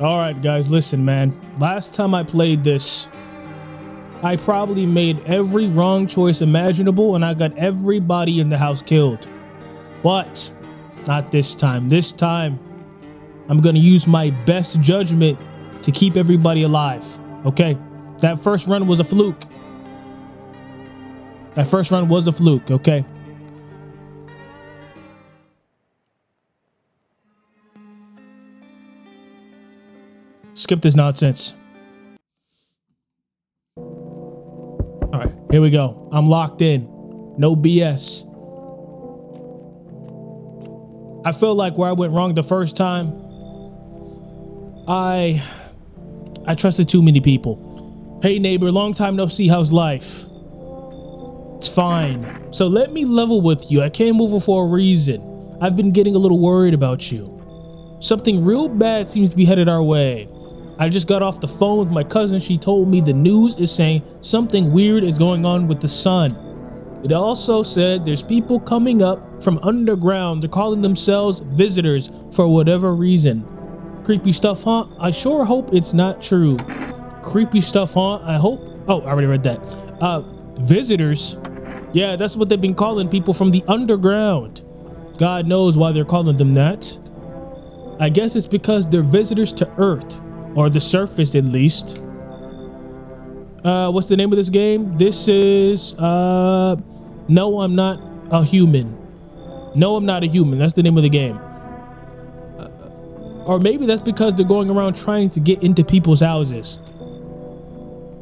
All right, guys, listen, man. Last time I played this, I probably made every wrong choice imaginable and I got everybody in the house killed. But not this time. This time, I'm going to use my best judgment to keep everybody alive. Okay? That first run was a fluke. Okay? Skip this nonsense. All right, here we go. I'm locked in. No BS. I feel like where I went wrong the first time, I trusted too many people. Hey neighbor, long time no see, how's life? It's fine. So let me level with you. I came over for a reason. I've been getting a little worried about you. Something real bad seems to be headed our way. I just got off the phone with my cousin. She told me the news is saying something weird is going on with the sun. It also said there's people coming up from underground. They're calling themselves visitors for whatever reason. Creepy stuff, huh? I sure hope it's not true. Creepy stuff, huh? I hope. Oh, I already read that. Visitors? Yeah, that's what they've been calling people from the underground. God knows why they're calling them that. I guess it's because they're visitors to Earth. Or the surface, at least. What's the name of this game? This is, No, I'm Not a Human. No, I'm Not a Human. That's the name of the game. Or maybe that's because they're going around trying to get into people's houses.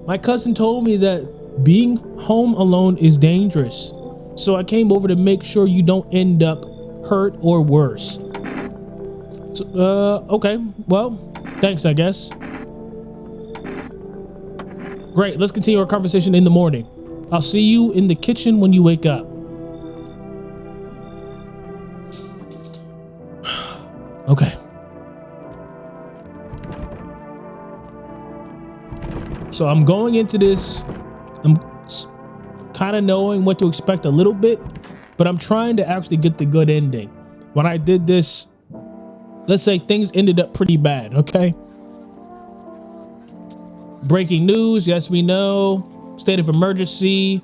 My cousin told me that being home alone is dangerous. So I came over to make sure you don't end up hurt or worse. So, okay. Well, thanks, I guess. Great, let's continue our conversation in the morning. I'll see you in the kitchen when you wake up. Okay. So I'm going into this, I'm kind of knowing what to expect a little bit, but I'm trying to actually get the good ending. When I did this, let's say things ended up pretty bad, okay? Breaking news, yes, we know. State of emergency.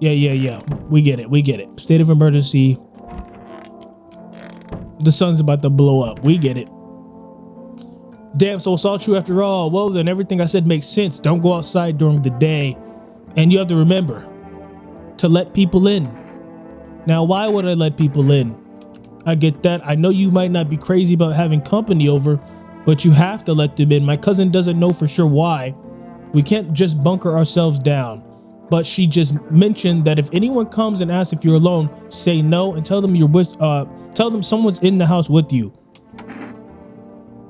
Yeah. We get it. State of emergency. The sun's about to blow up. We get it. Damn, so it's all true after all. Well, then everything I said makes sense. Don't go outside during the day. And you have to remember to let people in. Now, why would I let people in? I get that. I know you might not be crazy about having company over, but you have to let them in. My cousin doesn't know for sure why. We can't just bunker ourselves down. But she just mentioned that if anyone comes and asks if you're alone, say no and tell them you're with, tell them someone's in the house with you.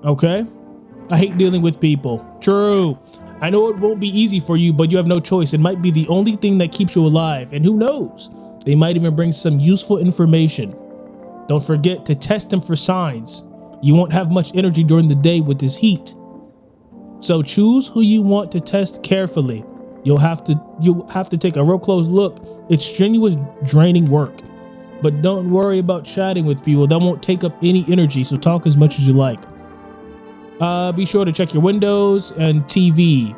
Okay? I hate dealing with people. True. I know it won't be easy for you, but you have no choice. It might be the only thing that keeps you alive. And who knows? They might even bring some useful information. Don't forget to test them for signs. You won't have much energy during the day with this heat. So choose who you want to test carefully. You'll have to take a real close look. It's strenuous, draining work. But don't worry about chatting with people. That won't take up any energy, so talk as much as you like. Be sure to check your windows and TV.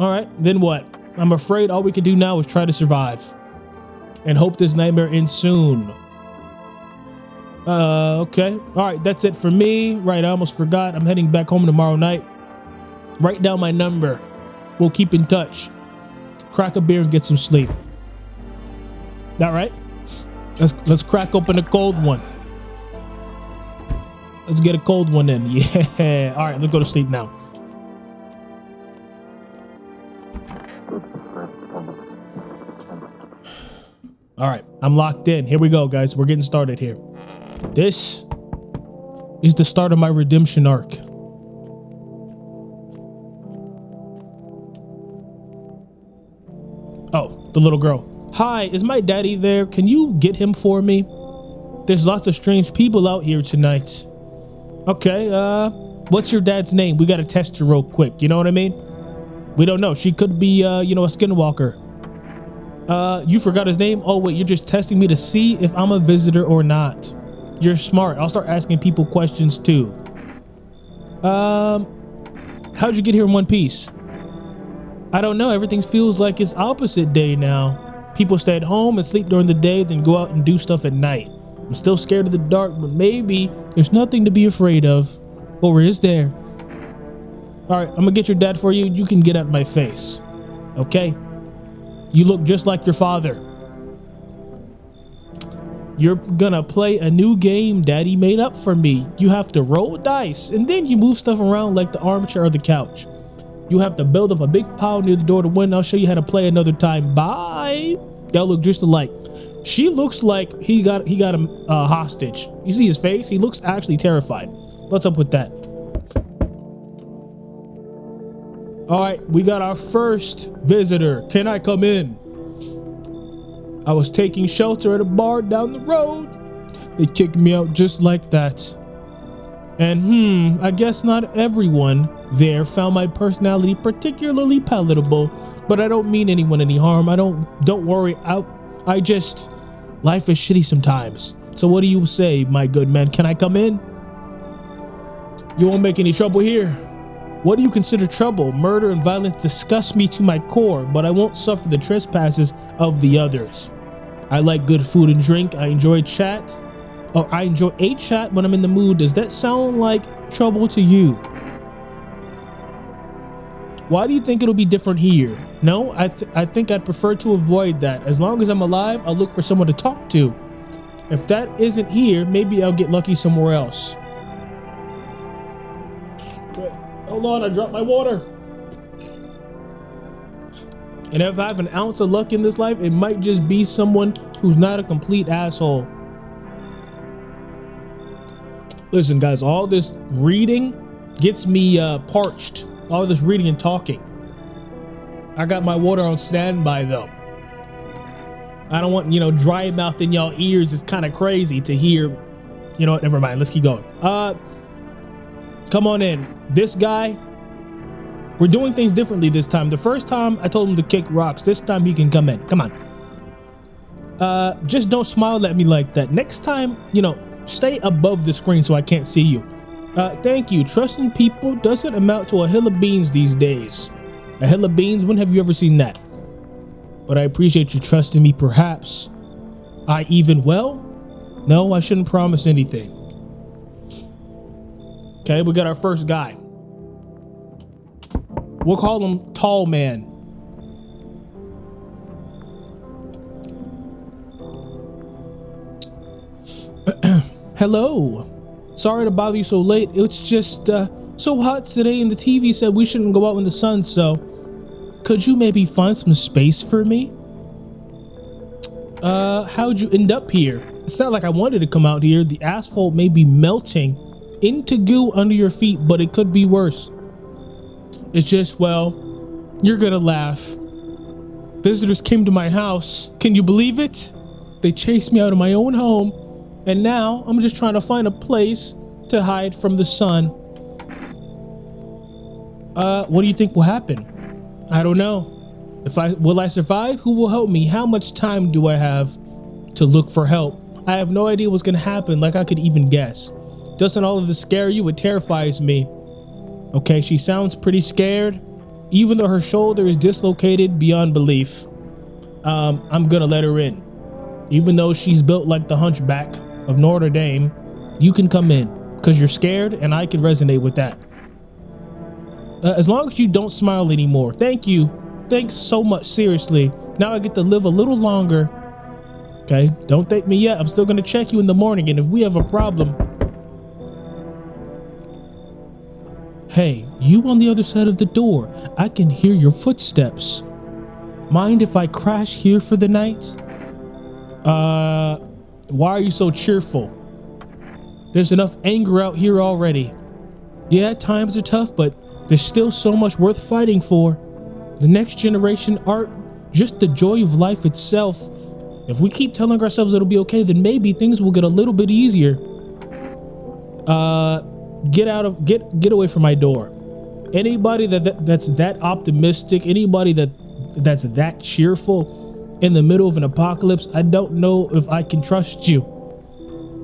All right, then what? I'm afraid all we can do now is try to survive and hope this nightmare ends soon. Okay. All right, that's it for me. Right, I almost forgot. I'm heading back home tomorrow night. Write down my number. We'll keep in touch. Crack a beer and get some sleep. All right? Let's crack open a cold one. Let's get a cold one in. Yeah. All right, let's go to sleep now. All right, I'm locked in. Here we go, guys. We're getting started here. This is the start of my redemption arc. Oh, the little girl. Hi, is my daddy there? Can you get him for me? There's lots of strange people out here tonight. Okay, what's your dad's name? We gotta test her real quick, you know what I mean? We don't know. She could be, a skinwalker. You forgot his name? Oh, wait, you're just testing me to see if I'm a visitor or not. You're smart. I'll start asking people questions too. How'd you get here in one piece? I don't know. Everything feels like it's opposite day now. People stay at home and sleep during the day, then go out and do stuff at night. I'm still scared of the dark, but maybe there's nothing to be afraid of. Or is there? All right, I'm gonna get your dad for you. You can get out of my face. Okay? You look just like your father. You're gonna play a new game Daddy made up for me. You have to roll dice, and then you move stuff around like the armchair or the couch. You have to build up a big pile near the door to win. I'll show you how to play another time. Bye. Y'all look just alike. She looks like he got him hostage. You see his face? He looks actually terrified. What's up with that? All right, we got our first visitor. Can I come in? I was taking shelter at a bar down the road. They kicked me out just like that. And I guess not everyone there found my personality particularly palatable, but I don't mean anyone any harm. Don't worry. I just, life is shitty sometimes. So what do you say, my good man? Can I come in? You won't make any trouble here. What do you consider trouble? Murder and violence disgust me to my core, but I won't suffer the trespasses of the others. I like good food and drink. I enjoy a chat when I'm in the mood. Does that sound like trouble to you? Why do you think it'll be different here? No, I think I'd prefer to avoid that. As long as I'm alive, I'll look for someone to talk to. If that isn't here, maybe I'll get lucky somewhere else. Okay, hold on, I dropped my water. And if I have an ounce of luck in this life, it might just be someone who's not a complete asshole. Listen, guys, all this reading gets me parched. All this reading and talking. I got my water on standby, though. I don't want, dry mouth in y'all ears. It's kind of crazy to hear. You know what? Never mind. Let's keep going. Come on in. This guy, we're doing things differently this time. The first time I told him to kick rocks. This time he can come in. Come on. Just don't smile at me like that. Next time, stay above the screen so I can't see you. Thank you. Trusting people doesn't amount to a hill of beans these days. A hill of beans? When have you ever seen that? But I appreciate you trusting me, perhaps. No, I shouldn't promise anything. Okay, we got our first guy. We'll call him Tall Man. Hello. Sorry to bother you so late. It's just so hot today, and the TV said we shouldn't go out in the sun, so could you maybe find some space for me? How'd you end up here? It's not like I wanted to come out here. The asphalt may be melting into goo under your feet, but it could be worse. It's just, well, you're gonna laugh. Visitors came to my house. Can you believe it? They chased me out of my own home. And now I'm just trying to find a place to hide from the sun. What do you think will happen? I don't know. Will I survive? Who will help me? How much time do I have to look for help? I have no idea what's gonna happen, like I could even guess. Doesn't all of this scare you? It terrifies me. Okay, she sounds pretty scared, even though her shoulder is dislocated beyond belief. I'm gonna let her in. Even though she's built like the Hunchback of Notre Dame, you can come in because you're scared, and I can resonate with that. As long as you don't smile anymore. Thank you. Thanks so much. Seriously. Now I get to live a little longer. Okay, don't thank me yet. I'm still gonna check you in the morning, and if we have a problem. Hey, you on the other side of the door. I can hear your footsteps. Mind if I crash here for the night? Why are you so cheerful? There's enough anger out here already. Yeah, times are tough, but there's still so much worth fighting for. The next generation, art, just the joy of life itself. If we keep telling ourselves it'll be okay, then maybe things will get a little bit easier. Get away from my door. Anybody that's that optimistic, anybody that's that cheerful in the middle of an apocalypse, I don't know if I can trust you.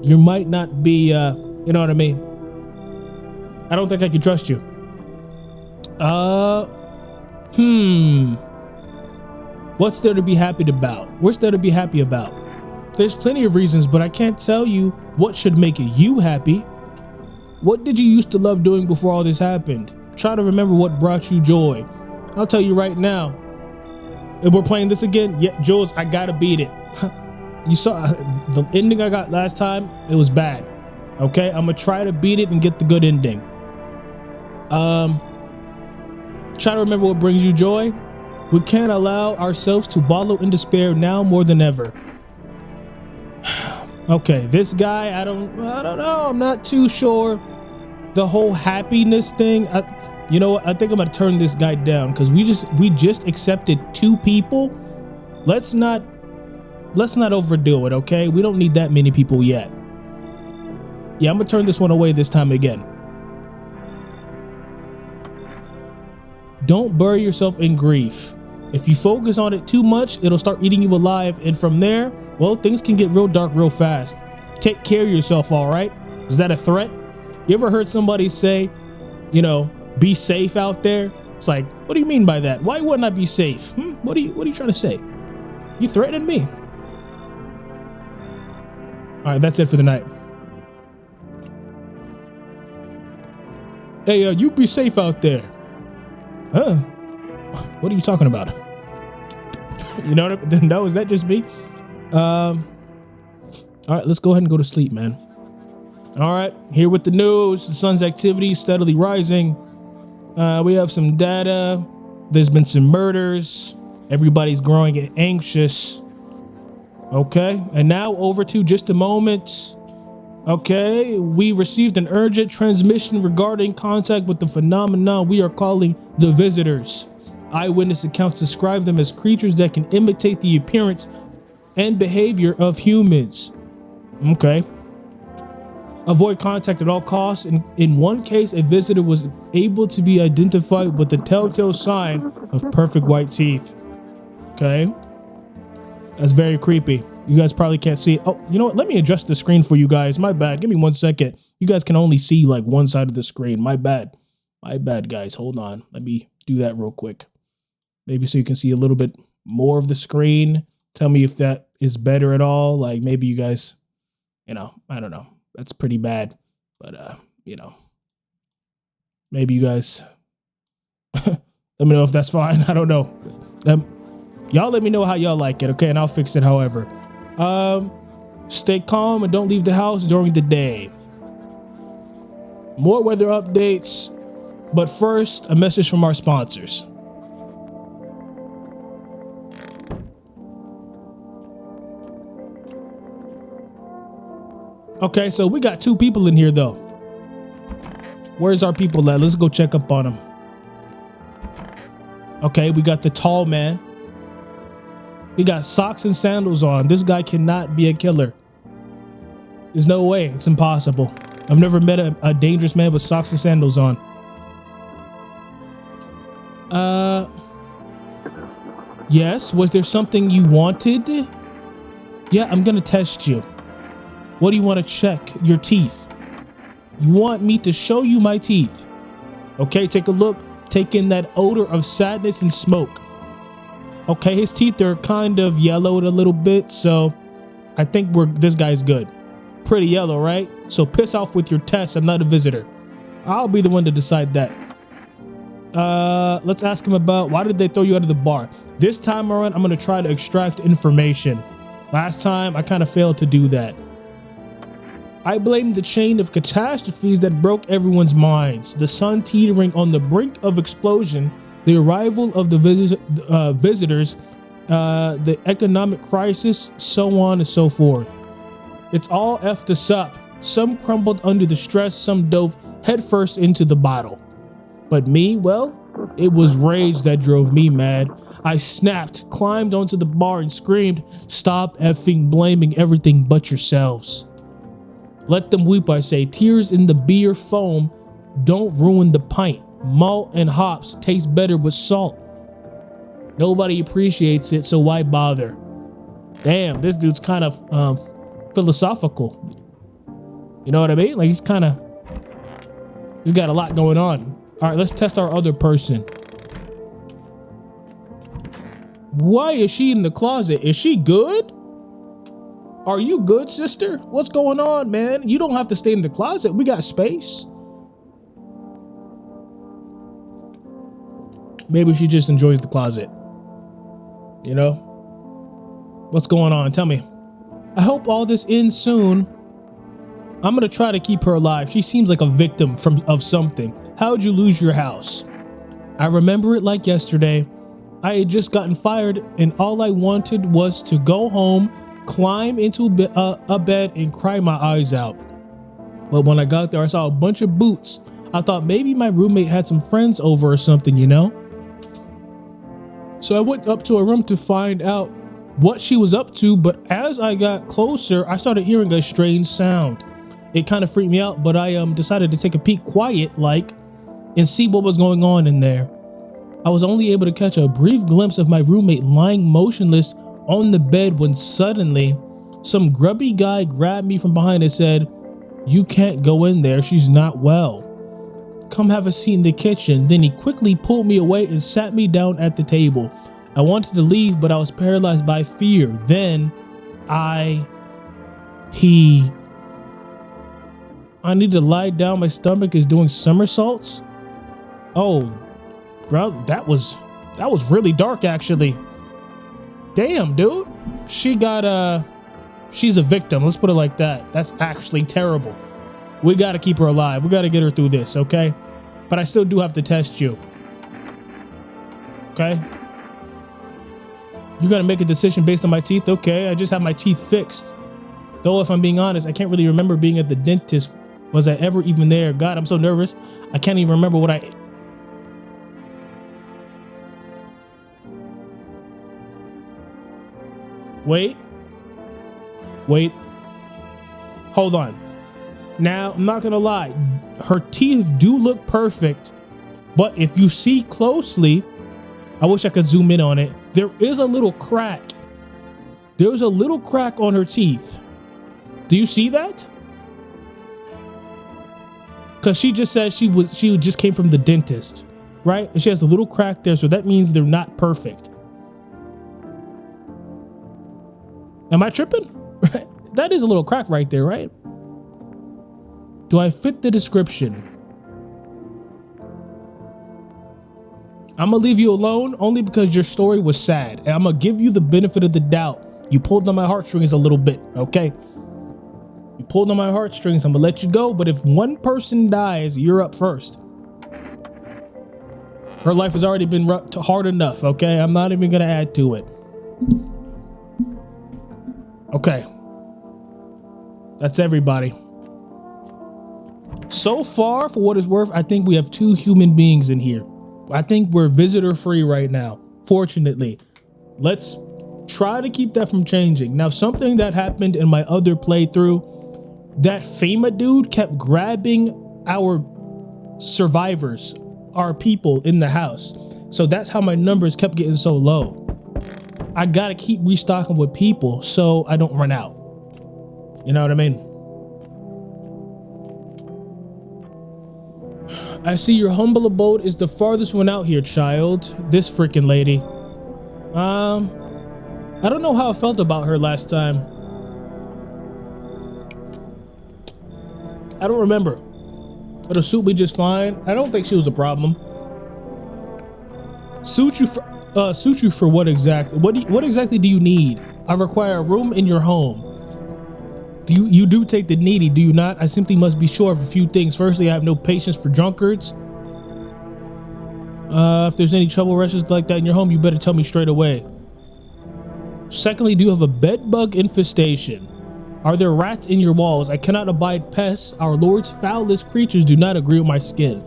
You might not be, you know what I mean? I don't think I can trust you. What's there to be happy about? What's there to be happy about? There's plenty of reasons, but I can't tell you what should make you happy. What did you used to love doing before all this happened? Try to remember what brought you joy. I'll tell you right now. If we're playing this again, yeah, Jules, I gotta beat it. You saw the ending I got last time, it was bad. Okay, I'm gonna try to beat it and get the good ending. Try to remember what brings you joy. We can't allow ourselves to wallow in despair now more than ever. Okay, this guy, I don't know. I'm not too sure. The whole happiness thing. You know what? I think I'm gonna turn this guy down because we just accepted 2 people. Let's not overdo it, okay? We don't need that many people yet. Yeah, I'm gonna turn this one away this time again. Don't bury yourself in grief. If you focus on it too much, it'll start eating you alive, and from there, well, things can get real dark real fast. Take care of yourself, all right? Is that a threat? You ever heard somebody say, you know, be safe out there? It's like, what do you mean by that? Why wouldn't I be safe? What are you trying to say? You threatening me? All right, that's it for the night. Hey, you be safe out there. Huh? What are you talking about? You know what? No, is that just me? All right, let's go ahead and go to sleep, man. All right, here with the news. The sun's activity steadily rising. We have some data. There's been some murders. Everybody's growing anxious. Okay, and now over to just a moment. Okay, we received an urgent transmission regarding contact with the phenomenon we are calling the visitors. Eyewitness accounts describe them as creatures that can imitate the appearance and behavior of humans. Okay. Avoid contact at all costs. In one case, a visitor was able to be identified with the telltale sign of perfect white teeth. Okay. That's very creepy. You guys probably can't see it. Oh, you know what? Let me adjust the screen for you guys. My bad. Give me 1 second. You guys can only see like one side of the screen. My bad. My bad, guys. Hold on. Let me do that real quick. Maybe so you can see a little bit more of the screen. Tell me if that is better at all. Like maybe you guys, you know, I don't know. That's pretty bad. But, you know, maybe you guys, let me know if that's fine. I don't know. Y'all let me know how y'all like it, okay? And I'll fix it however. Stay calm and don't leave the house during the day. More weather updates. But first, a message from our sponsors. Okay, so we got 2 people in here though. Where's our people at? Let's go check up on them. Okay, we got the tall man. He got socks and sandals on. This guy cannot be a killer. There's no way. It's impossible. I've never met a dangerous man with socks and sandals on. Yes. Was there something you wanted? Yeah, I'm gonna test you. What do you want to check? Your teeth. You want me to show you my teeth? Okay, take a look. Take in that odor of sadness and smoke. Okay, his teeth are kind of yellowed a little bit, so I think this guy's good. Pretty yellow, right? So piss off with your test. I'm not a visitor. I'll be the one to decide that. Let's ask him about why did they throw you out of the bar? This time around, I'm gonna try to extract information. Last time, I kind of failed to do that. I blame the chain of catastrophes that broke everyone's minds. The sun teetering on the brink of explosion, the arrival of the visitors, the economic crisis, so on and so forth. It's all effed us up. Some crumbled under the stress, some dove headfirst into the bottle. But me, well, it was rage that drove me mad. I snapped, climbed onto the bar and screamed, "Stop effing blaming everything but yourselves." Let them weep, I say. Tears in the beer foam don't ruin the pint. Malt and hops taste better with salt. Nobody appreciates it, so why bother? Damn, this dude's kind of philosophical. You know what I mean? Like he's kind of We got a lot going on. All right, let's test our other person. Why is she in the closet? Is she good? Are you good, sister? What's going on, man? You don't have to stay in the closet. We got space. Maybe she just enjoys the closet. You know? What's going on? Tell me. I hope all this ends soon. I'm gonna try to keep her alive. She seems like a victim of something. How'd you lose your house? I remember it like yesterday. I had just gotten fired and all I wanted was to go home, climb into a bed and cry my eyes out. But when I got there, I saw a bunch of boots. I thought maybe my roommate had some friends over or something, you know? So I went up to her room to find out what she was up to, but as I got closer, I started hearing a strange sound. It kind of freaked me out, but I decided to take a peek quiet like and see what was going on in there. I was only able to catch a brief glimpse of my roommate lying motionless on the bed when suddenly some grubby guy grabbed me from behind and said, "You can't go in there, she's not well. Come have a seat in the kitchen." Then he quickly pulled me away and sat me down at the table. I wanted to leave, but I was paralyzed by fear. Then I need to lie down. My stomach is doing somersaults. Oh, bro, that was really dark actually. Damn, dude. She's a victim. Let's put it like that. That's actually terrible. We got to keep her alive. We got to get her through this, okay? But I still do have to test you. Okay? You got to make a decision based on my teeth? Okay, I just have my teeth fixed. Though, if I'm being honest, I can't really remember being at the dentist. Was I ever even there? God, I'm so nervous. I can't even remember what I... Wait. Hold on. Now, I'm not gonna lie. Her teeth do look perfect, but if you see closely, I wish I could zoom in on it. There is a little crack. There's a little crack on her teeth. Do you see that? Because she just said she just came from the dentist, right? And she has a little crack there, so that means they're not perfect. Am I tripping? That is a little crack right there, right? Do I fit the description? I'm gonna leave you alone only because your story was sad, and I'm gonna give you the benefit of the doubt. You pulled on my heartstrings a little bit, okay? You pulled on my heartstrings, I'm gonna let you go, but if one person dies, you're up first. Her life has already been hard enough, okay? I'm not even gonna add to it. Okay. That's everybody. So far, for what it's worth, I think we have 2 human beings in here. I think we're visitor free right now, fortunately. Let's try to keep that from changing. Now, something that happened in my other playthrough, that FEMA dude kept grabbing our survivors, our people in the house. So that's how my numbers kept getting so low. I gotta keep restocking with people so I don't run out. You know what I mean? I see your humble abode is the farthest one out here, child. This freaking lady. I don't know how I felt about her last time. I don't remember. It'll suit me just fine. I don't think she was a problem. Suit you for what exactly? What exactly do you need? I require a room in your home. You do take the needy, do you not? I simply must be sure of a few things. Firstly, I have no patience for drunkards. If there's any trouble rushes like that in your home, you better tell me straight away. Secondly, do you have a bed bug infestation? Are there rats in your walls? I cannot abide pests. Our Lord's foulest creatures do not agree with my skin.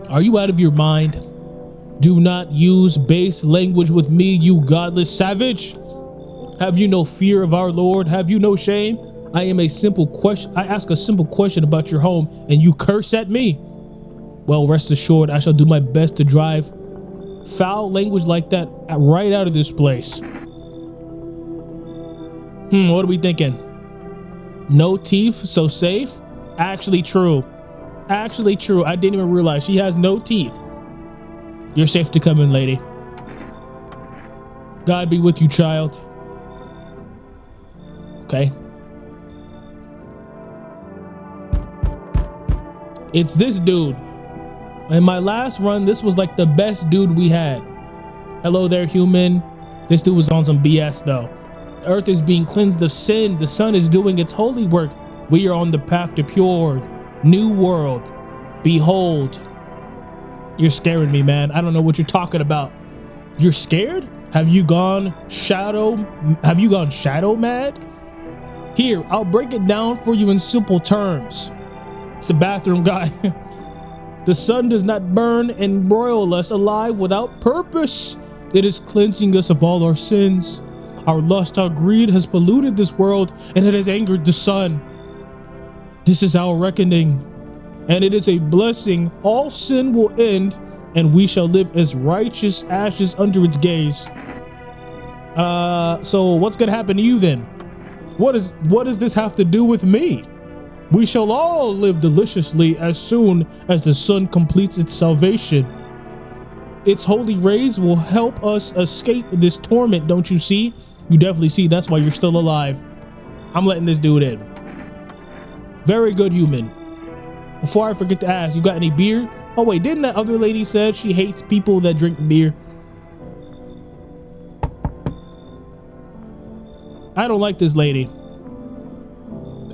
Are you out of your mind? Do not use base language with me, you godless savage. Have you no fear of our Lord? Have you no shame? I ask a simple question about your home and you curse at me. Well, rest assured, I shall do my best to drive foul language like that right out of this place. What are we thinking? No teeth, so safe? Actually true. Actually true. I didn't even realize she has no teeth. You're safe to come in, lady. God be with you, child. Okay. It's this dude. In my last run, this was like the best dude we had. Hello there, human. This dude was on some BS though. The earth is being cleansed of sin. The sun is doing its holy work. We are on the path to pure new world. Behold. You're scaring me, man. I don't know what you're talking about. You're scared? Have you gone shadow mad? Here, I'll break it down for you in simple terms. It's the bathroom guy. The sun does not burn and broil us alive without purpose. It is cleansing us of all our sins. Our lust, our greed has polluted this world, and it has angered the sun. This is our reckoning, and it is a blessing. All sin will end, and we shall live as righteous ashes under its gaze. So what's gonna happen to you then? What does this have to do with me? We shall all live deliciously as soon as the sun completes its salvation. Its holy rays will help us escape this torment, don't you see? You definitely see, that's why you're still alive. I'm letting this dude in. Very good, human. Before I forget to ask, you got any beer? Oh wait, didn't that other lady said she hates people that drink beer? I don't like this lady.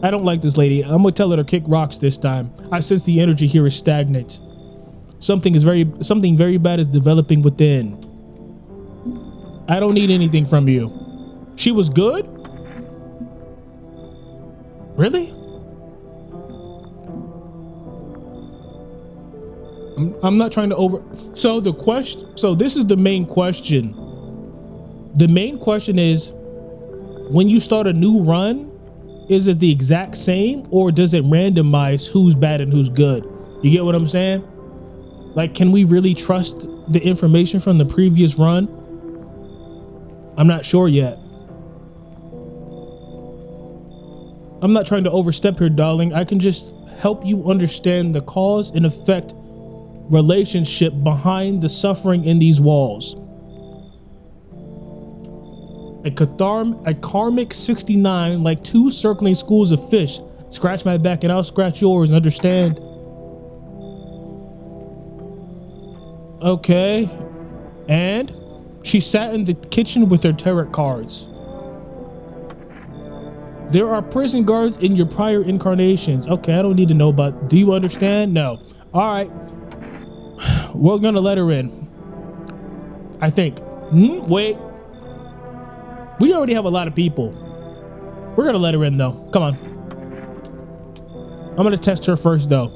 I don't like this lady. I'm gonna tell her to kick rocks this time. I sense the energy here is stagnant. Something very bad is developing within. I don't need anything from you. She was good? Really? I'm not trying to over. So this is the main question. The main question is, when you start a new run, is it the exact same or does it randomize who's bad and who's good? You get what I'm saying? Like, can we really trust the information from the previous run? I'm not sure yet. I'm not trying to overstep here, darling. I can just help you understand the cause and effect relationship behind the suffering in these walls. A karmic 69, like two circling schools of fish. Scratch my back and I'll scratch yours, understand? Okay. And she sat in the kitchen with her tarot cards. There are prison guards in your prior incarnations. Okay, I don't need to know about. Do you understand? No. All right. We're gonna let her in, I think. Wait. We already have a lot of people. We're gonna let her in though. Come on. I'm gonna test her first though.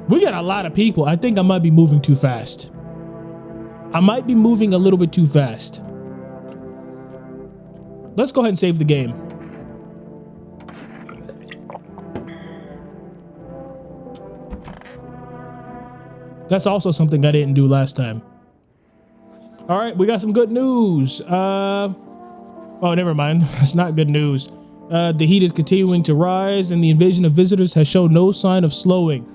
We got a lot of people. I think I might be moving too fast. I might be moving a little bit too fast. Let's go ahead and save the game. That's also something I didn't do last time. All right, we got some good news. Oh, never mind. It's not good news. The heat is continuing to rise and the invasion of visitors has shown no sign of slowing.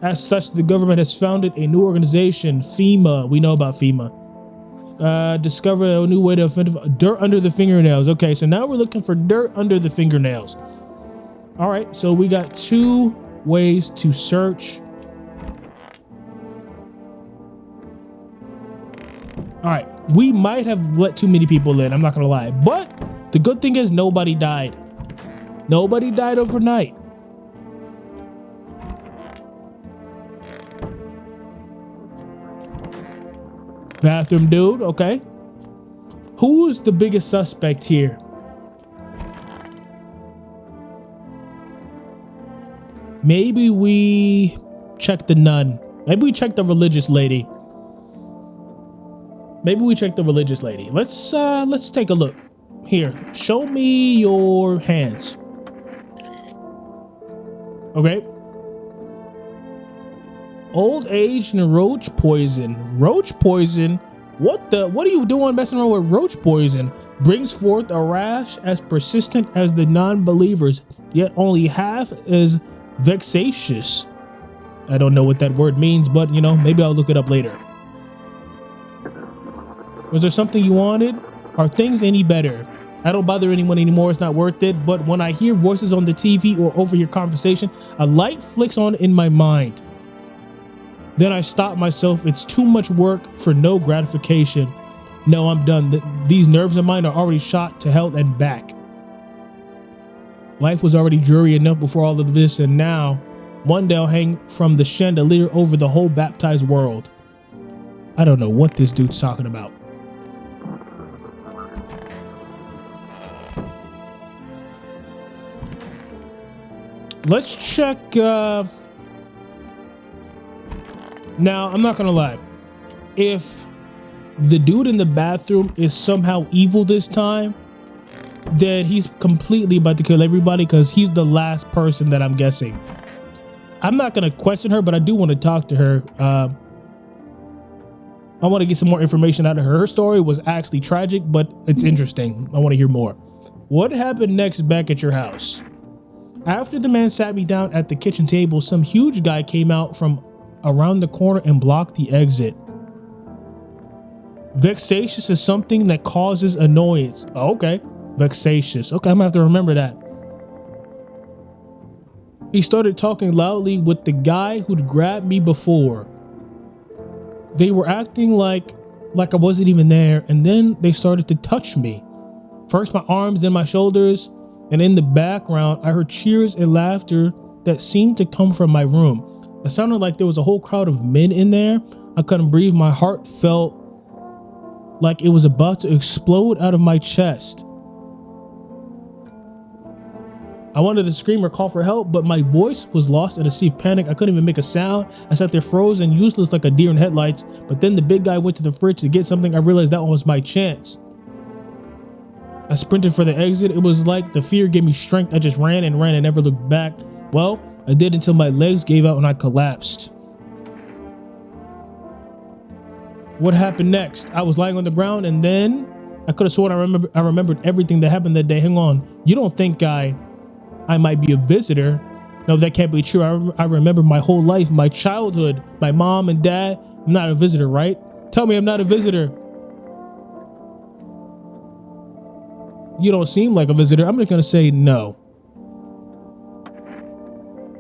As such, the government has founded a new organization, FEMA. We know about FEMA. Discovered a new way to offend dirt under the fingernails. Okay, so now we're looking for dirt under the fingernails. All right, so we got 2 ways to search. All right, we might have let too many people in, I'm not gonna lie. But the good thing is nobody died. Nobody died overnight. Bathroom dude, okay. Who's the biggest suspect here? Maybe we check the nun. Maybe we check the religious lady. Maybe we check the religious lady. Let's take a look. Here, show me your hands. Okay. Old age and roach poison. Roach poison? What are you doing messing around with roach poison? Brings forth a rash as persistent as the non-believers. yet only half is vexatious. I don't know what that word means, but you know, maybe I'll look it up later. Was there something you wanted? Are things any better? I don't bother anyone anymore, it's not worth it, but when I hear voices on the TV or overhear conversation, a light flicks on in my mind. Then I stop myself, it's too much work for no gratification. No, I'm done. These nerves of mine are already shot to hell and back. Life was already dreary enough before all of this, and now, one day I'll hang from the chandelier over the whole baptized world. I don't know what this dude's talking about. Let's check, now, I'm not gonna lie. If the dude in the bathroom is somehow evil this time, then he's completely about to kill everybody because he's the last person that I'm guessing. I'm not gonna question her, but I do want to talk to her. I want to get some more information out of her. Her story was actually tragic, but it's interesting. I want to hear more. What happened next back at your house? After the man sat me down at the kitchen table, some huge guy came out from around the corner and blocked the exit. Vexatious is something that causes annoyance. Oh, okay. Vexatious. Okay, I'm gonna have to remember that. He started talking loudly with the guy who'd grabbed me before. They were acting like I wasn't even there, and then they started to touch me. First my arms, then my shoulders, and in the background, I heard cheers and laughter that seemed to come from my room. It sounded like there was a whole crowd of men in there. I couldn't breathe. My heart felt like it was about to explode out of my chest. I wanted to scream or call for help, but my voice was lost in a sea of panic. I couldn't even make a sound. I sat there frozen, useless like a deer in headlights. But then the big guy went to the fridge to get something. I realized that was my chance. I sprinted for the exit. It was like the fear gave me strength. I just ran and ran and never looked back. Well, I did until my legs gave out and I collapsed. What happened next? I was lying on the ground, and then I could have sworn I remembered everything that happened that day. Hang on. You don't think I might be a visitor? No, that can't be true. I remember my whole life, my childhood, my mom and dad. I'm not a visitor, right? Tell me I'm not a visitor. You don't seem like a visitor. I'm just gonna say no.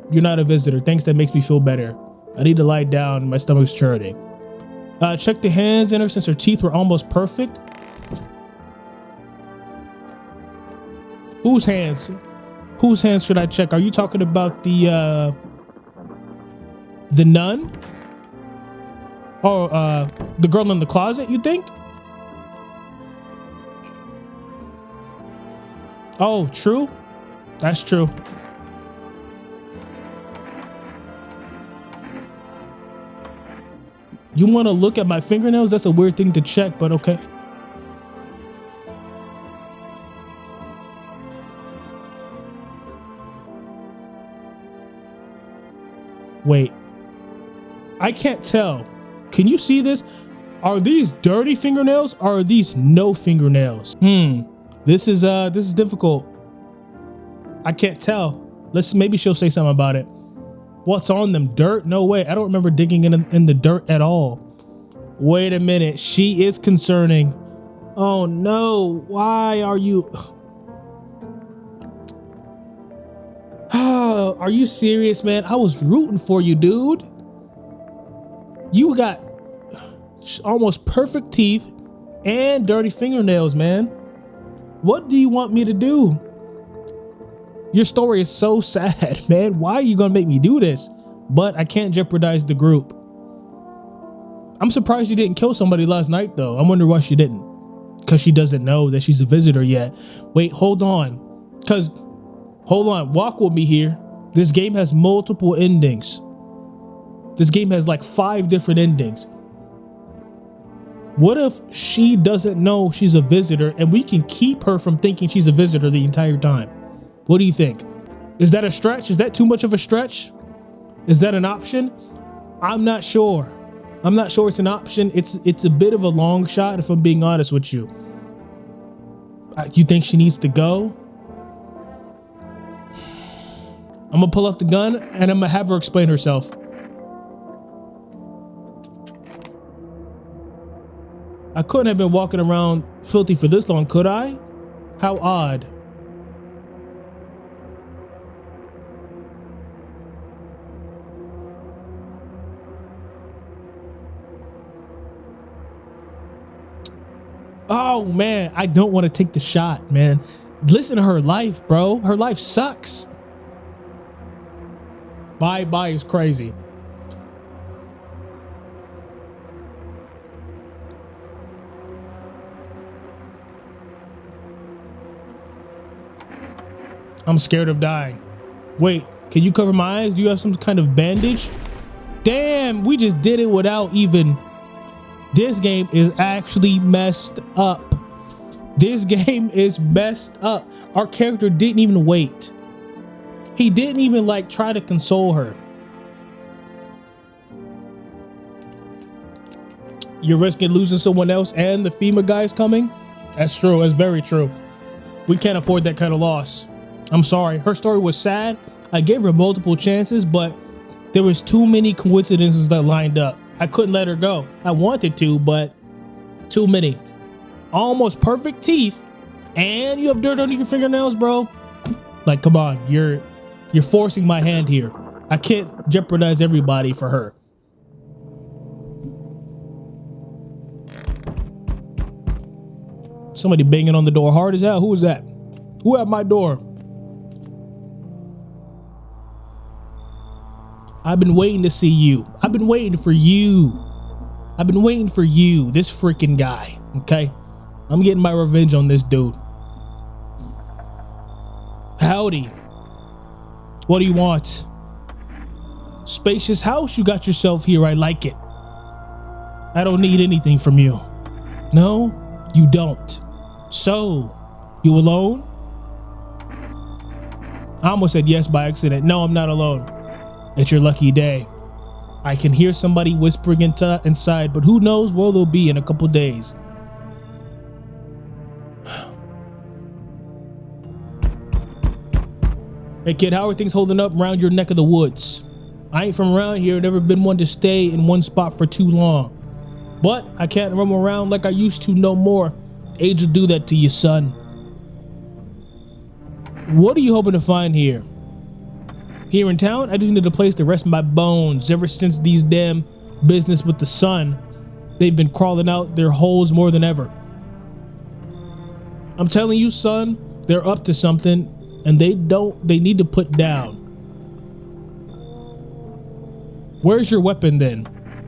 You're not a visitor. Thanks, that makes me feel better. I need to lie down. My stomach's churning. Check the hands in her since her teeth were almost perfect. Whose hands? Whose hands should I check? Are you talking about the nun? Or the girl in the closet, you think? Oh, true. That's true. You want to look at my fingernails? That's a weird thing to check, but okay. Wait. I can't tell. Can you see this? Are these dirty fingernails or are these no fingernails? This is difficult. I can't tell. Maybe she'll say something about it. What's on them? Dirt? No way. I don't remember digging in the dirt at all. Wait a minute. She is concerning. Oh no. Why are you? Are you serious, man? I was rooting for you, dude. You got almost perfect teeth and dirty fingernails, man. What do you want me to do? Your story is so sad, man. Why are you gonna make me do this? But I can't jeopardize the group. I'm surprised you didn't kill somebody last night, though. I wonder why she didn't. Because she doesn't know that she's a visitor yet. Wait, hold on. Hold on. Walk with me here. This game has multiple endings. This game has like 5 different endings. What if she doesn't know she's a visitor and we can keep her from thinking she's a visitor the entire time? What do you think? Is that a stretch? Is that too much of a stretch? Is that an option? I'm not sure. I'm not sure it's an option. It's a bit of a long shot, if I'm being honest with you. You think she needs to go? I'm gonna pull out the gun and I'm gonna have her explain herself. I couldn't have been walking around filthy for this long, could I? How odd. Oh man, I don't want to take the shot, man. Listen to her life, bro. Her life sucks. Bye is crazy. I'm scared of dying. Wait, can you cover my eyes? Do you have some kind of bandage? Damn, we just did it without even... This game is actually messed up. This game is messed up. Our character didn't even wait. He didn't even like try to console her. You're risking losing someone else and the FEMA guys coming? That's true. That's very true. We can't afford that kind of loss. I'm sorry. Her story was sad. I gave her multiple chances, but there was too many coincidences that lined up. I couldn't let her go. I wanted to, but too many. Almost perfect teeth, and you have dirt under your fingernails, bro. Like, come on. You're forcing my hand here. I can't jeopardize everybody for her. Somebody banging on the door hard as hell. Who is that? Who at my door? I've been waiting to see you. I've been waiting for you. I've been waiting for you, this freaking guy, okay? I'm getting my revenge on this dude. Howdy. What do you want? Spacious house you got yourself here. I like it. I don't need anything from you. No, you don't. So, you alone? I almost said yes by accident. No, I'm not alone. It's your lucky day. I can hear somebody whispering inside, but who knows where they'll be in a couple days. Hey kid, how are things holding up around your neck of the woods? I ain't from around here, never been one to stay in one spot for too long. But I can't roam around like I used to no more. Age will do that to you, son. What are you hoping to find here? Here in town, I just need a place to rest my bones. Ever since these damn business with the sun, they've been crawling out their holes more than ever. I'm telling you, son, they're up to something, and they need to put down. Where's your weapon then?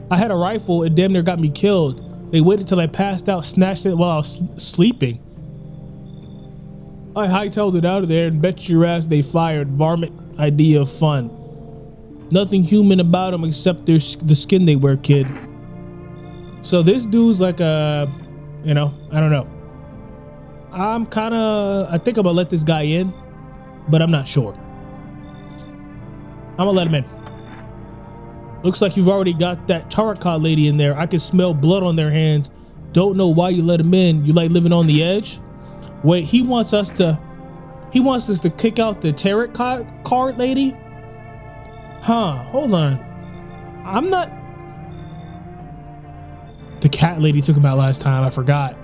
I had a rifle, it damn near got me killed. They waited till I passed out, snatched it while I was sleeping. I hightailed it out of there and bet your ass they fired. Varmint idea of fun. Nothing human about them except the skin they wear, kid. So this dude's like a, I don't know. I think I'm gonna let this guy in, but I'm not sure. I'm gonna let him in. Looks like you've already got that Tarakot lady in there. I can smell blood on their hands. Don't know why you let him in. You like living on the edge? Wait, he wants us to kick out the tarot card lady? Huh, hold on. I'm not... The cat lady took him out last time, I forgot.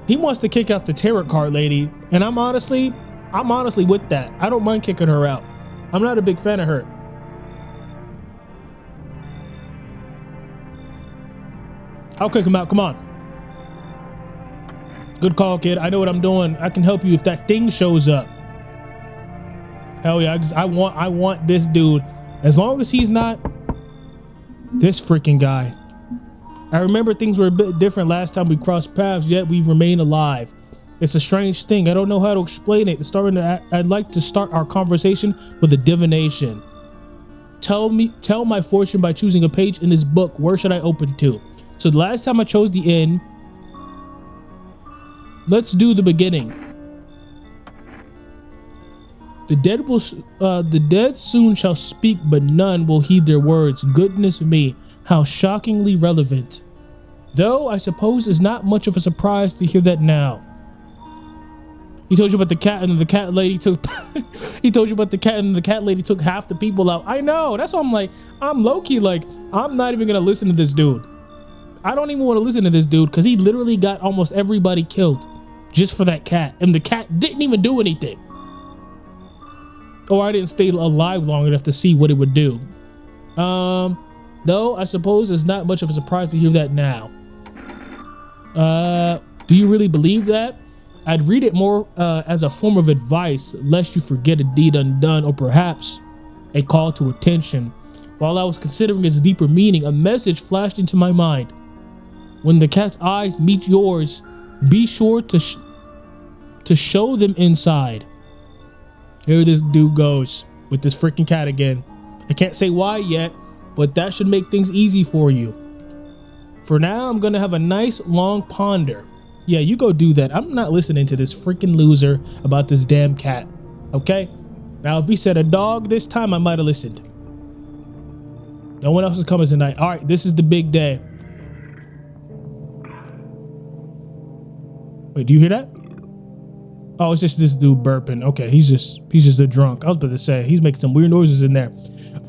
He wants to kick out the tarot card lady, and I'm honestly with that. I don't mind kicking her out. I'm not a big fan of her. I'll kick him out, come on. Good call, kid. I know what I'm doing. I can help you if that thing shows up. Hell yeah, I want this dude. As long as he's not this freaking guy. I remember things were a bit different last time we crossed paths, yet we've remained alive. It's a strange thing. I don't know how to explain it. I'd like to start our conversation with a divination. Tell my fortune by choosing a page in this book. Where should I open to? So the last time I chose the inn. Let's do the beginning. The dead soon shall speak, but none will heed their words. Goodness me, how shockingly relevant. Though I suppose it's not much of a surprise to hear that now. He told you about the cat, and then the cat lady took. He told you about the cat, and the cat lady took half the people out. I know. That's why I'm like, I'm low key like, I'm not even gonna listen to this dude. I don't even want to listen to this dude because he literally got almost everybody killed just for that cat, and the cat didn't even do anything. Or I didn't stay alive long enough to see what it would do. Though I suppose it's not much of a surprise to hear that now. Do you really believe that? I'd read it more as a form of advice, lest you forget a deed undone, or perhaps a call to attention. While I was considering its deeper meaning, a message flashed into my mind. When the cat's eyes meet yours, be sure to show them inside. Here this dude goes with this freaking cat again. I can't say why yet, but that should make things easy for you. For now, I'm gonna have a nice long ponder. Yeah, you go do that. I'm not listening to this freaking loser about this damn cat. Okay? Now, if he said a dog this time, I might have listened. No one else is coming tonight. All right, this is the big day. Wait, do you hear that? Oh, it's just this dude burping. Okay, he's just a drunk. I was about to say, he's making some weird noises in there.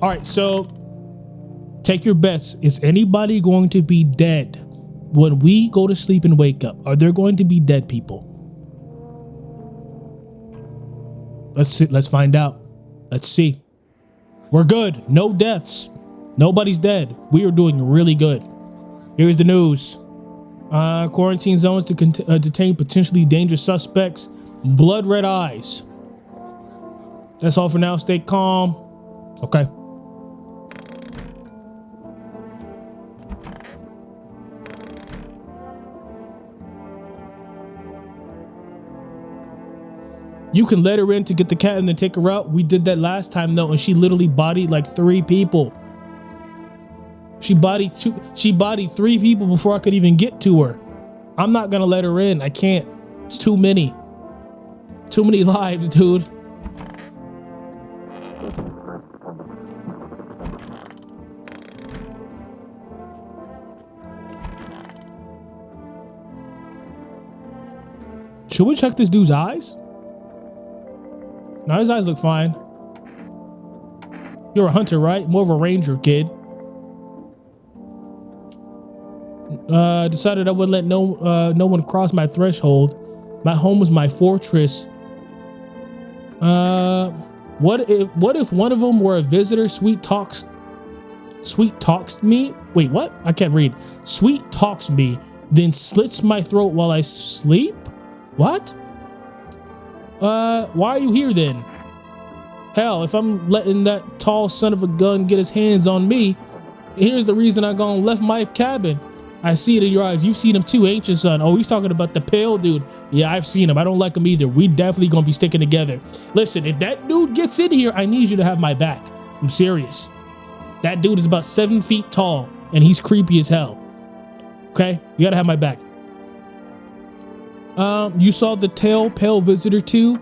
All right, so take your bets. Is anybody going to be dead when we go to sleep and wake up? Are there going to be dead people? Let's see. Let's find out. Let's see. We're good. No deaths. Nobody's dead. We are doing really good. Here's the news. Quarantine zones to detain potentially dangerous suspects. Blood red eyes. That's all for now. Stay calm. Okay. You can let her in to get the cat and then take her out. We did that last time though, and she literally bodied like 3 people. She bodied 3 people before I could even get to her. I'm not gonna let her in. I can't. It's too many. Too many lives, dude. Should we check this dude's eyes? No, his eyes look fine. You're a hunter, right? More of a ranger, kid. Decided I wouldn't let no one cross my threshold. My home was my fortress. What if one of them were a visitor? Sweet talks me. Wait, what? I can't read. Sweet talks me, then slits my throat while I sleep. What? Why are you here then? Hell, if I'm letting that tall son of a gun get his hands on me, here's the reason I gone left my cabin. I see it in your eyes. You've seen him too, ain't you, son? Oh, he's talking about the pale dude. Yeah, I've seen him. I don't like him either. We definitely gonna be sticking together. Listen, if that dude gets in here, I need you to have my back. I'm serious. That dude is about 7 feet tall, and he's creepy as hell. Okay? You gotta have my back. You saw the pale visitor too?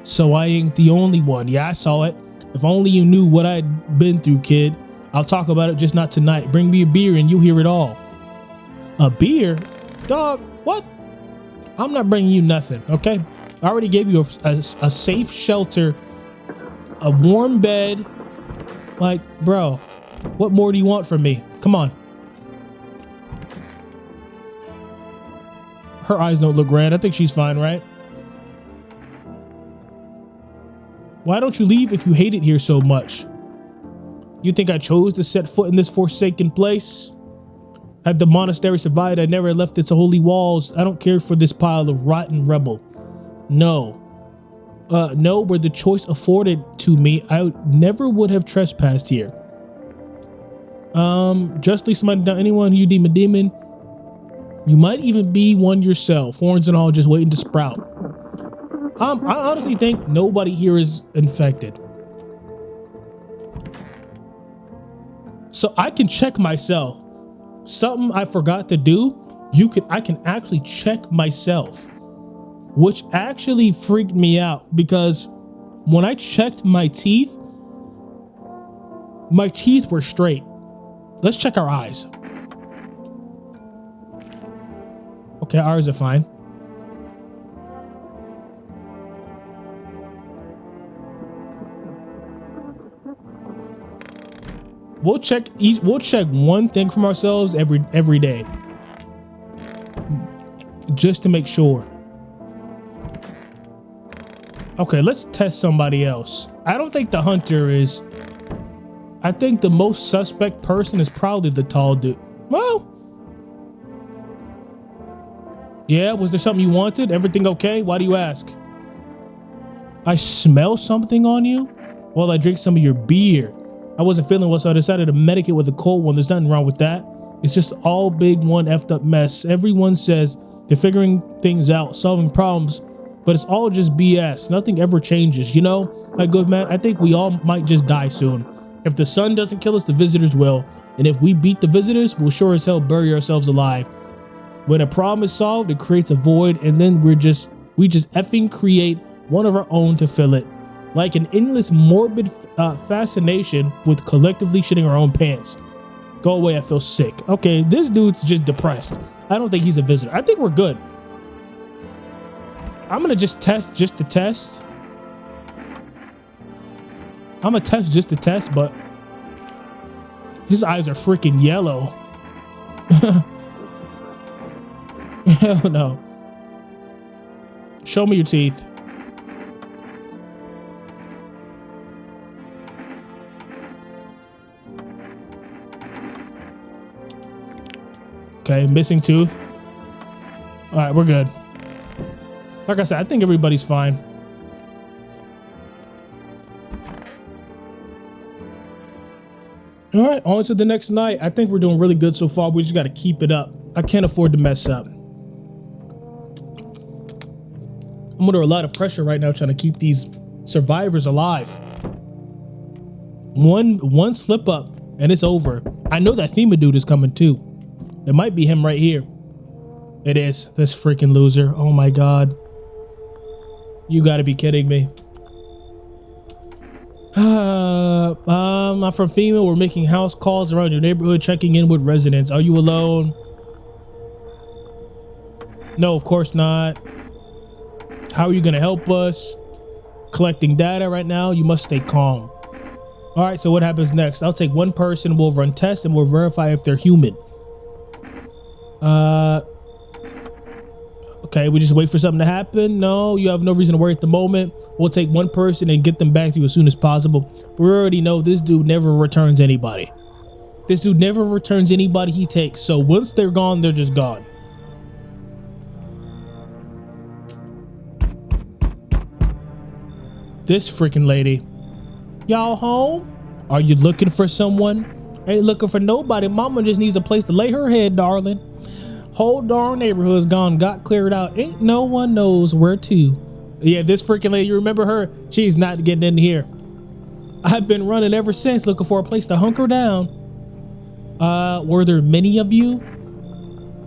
So I ain't the only one. Yeah, I saw it. If only you knew what I'd been through, kid. I'll talk about it, just not tonight. Bring me a beer and you'll hear it all. A beer? Dog, what? I'm not bringing you nothing, okay? I already gave you a safe shelter, a warm bed. Like, bro, what more do you want from me? Come on. Her eyes don't look red. I think she's fine, right? Why don't you leave if you hate it here so much? You think I chose to set foot in this forsaken place? Had the monastery survived, I never left its holy walls. I don't care for this pile of rotten rubble. No. No, were the choice afforded to me, I never would have trespassed here. Justly smite down anyone who you deem a demon. You might even be one yourself, horns and all, just waiting to sprout. I honestly think nobody here is infected. So I can check myself. Something I forgot to do, I can actually check myself, which actually freaked me out because when I checked my teeth were straight. Let's check our eyes. Okay, ours are fine. We'll check one thing from ourselves every day. Just to make sure. Okay, let's test somebody else. I don't think the hunter is. I think the most suspect person is probably the tall dude. Well. Yeah, was there something you wanted? Everything okay? Why do you ask? I smell something on you? Well, I drink some of your beer. I wasn't feeling well, so I decided to medicate with a cold one. There's nothing wrong with that. It's just all big one effed up mess. Everyone says they're figuring things out, solving problems, but it's all just BS. Nothing ever changes, you know? My good man, I think we all might just die soon. If the sun doesn't kill us, the visitors will. And if we beat the visitors, we'll sure as hell bury ourselves alive. When a problem is solved, it creates a void, and then we just effing create one of our own to fill it. Like an endless morbid fascination with collectively shitting our own pants. Go away, I feel sick. Okay, this dude's just depressed. I don't think he's a visitor. I think we're good. I'm gonna just test just to test. I'm gonna test just to test, but his eyes are freaking yellow. Hell no. Show me your teeth. Okay, missing tooth. All right, we're good. Like I said, I think everybody's fine. All right, on to the next night. I think we're doing really good so far. We just got to keep it up. I can't afford to mess up. I'm under a lot of pressure right now trying to keep these survivors alive. One slip up and it's over. I know that FEMA dude is coming too. It might be him right here. It is. This freaking loser. Oh my God. You gotta be kidding me. I'm from FEMA. We're making house calls around your neighborhood, checking in with residents. Are you alone? No, of course not. How are you gonna help us? Collecting data right now. You must stay calm. All right, so what happens next? I'll take one person, we'll run tests, and we'll verify if they're human. Okay, we just wait for something to happen. No, you have no reason to worry at the moment. We'll take one person and get them back to you as soon as possible. We already know this dude never returns anybody. This dude never returns anybody he takes. So once they're gone, they're just gone. This freaking lady. Y'all home? Are you looking for someone? Ain't looking for nobody. Mama just needs a place to lay her head, darling. Whole darn neighborhood's gone, got cleared out. Ain't no one knows where to. Yeah, this freaking lady, you remember her? She's not getting in here. I've been running ever since, looking for a place to hunker down. Were there many of you?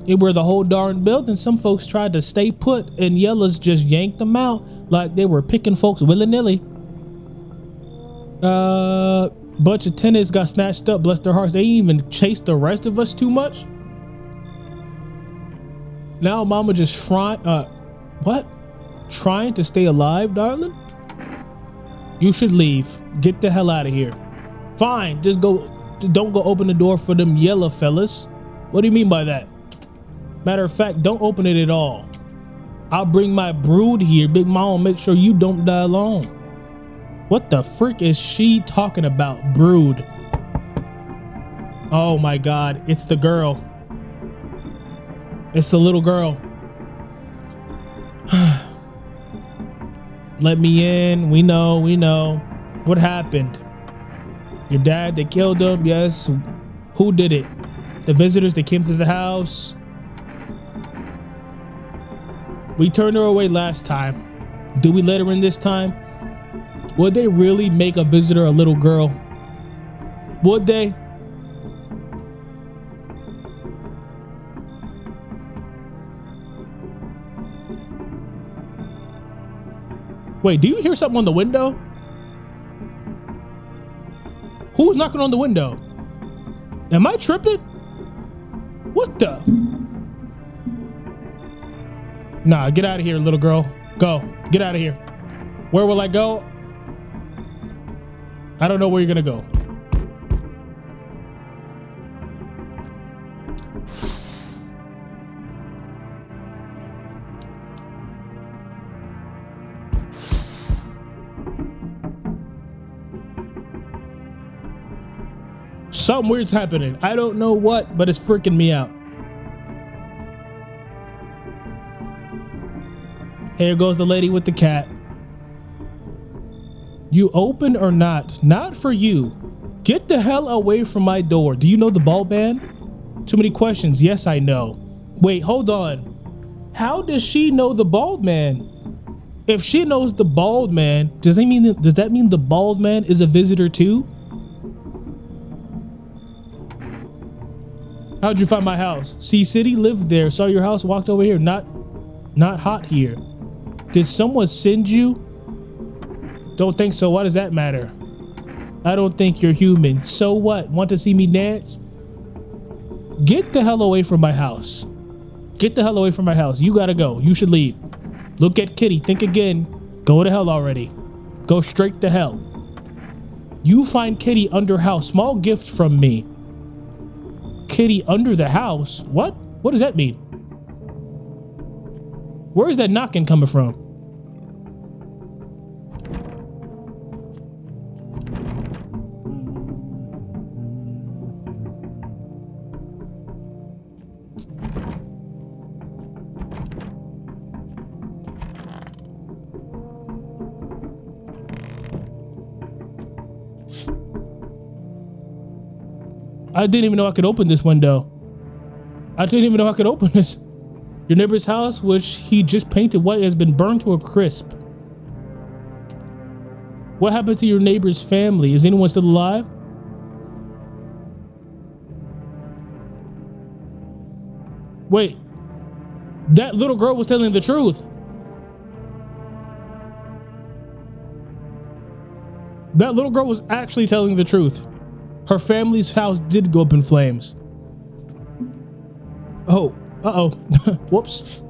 It were the whole darn building. Some folks tried to stay put and yellows just yanked them out like they were picking folks willy-nilly. Bunch of tenants got snatched up, bless their hearts. They ain't even chased the rest of us too much. Now mama just what? Trying to stay alive, darling? You should leave. Get the hell out of here. Fine, just go. Don't go open the door for them yellow fellas. What do you mean by that? Matter of fact, don't open it at all. I'll bring my brood here. Big mama, make sure you don't die alone. What the frick is she talking about? Brood. Oh my God, it's the girl. It's the little girl. Let me in. We know. What happened? Your dad, they killed him. Yes. Who did it? The visitors that came to the house. We turned her away last time. Did we let her in this time? Would they really make a visitor a little girl? Would they? Wait, do you hear something on the window? Who's knocking on the window? Am I tripping? What the? Nah, get out of here, little girl. Go. Get out of here. Where will I go? I don't know where you're gonna go. Something weird's happening. I don't know what, but it's freaking me out. Here goes the lady with the cat. You open or not? Not for you. Get the hell away from my door. Do you know the bald man? Too many questions. Yes, I know. Wait, hold on. How does she know the bald man? If she knows the bald man, does that mean the bald man is a visitor too? How'd you find my house? Sea City, lived there, saw your house, walked over here. Not hot here. Did someone send you? Don't think so. Why does that matter? I don't think you're human. So what? Want to see me dance? Get the hell away from my house. Get the hell away from my house. You gotta go. You should leave. Look at Kitty. Think again. Go to hell already. Go straight to hell. You find Kitty under house. Small gift from me. Kitty under the house? What? What does that mean? Where is that knocking coming from? I didn't even know I could open this window. I didn't even know I could open this. Your neighbor's house, which he just painted white, has been burned to a crisp. What happened to your neighbor's family? Is anyone still alive? Wait. That little girl was telling the truth. That little girl was actually telling the truth. Her family's house did go up in flames. Oh, uh-oh. Whoops.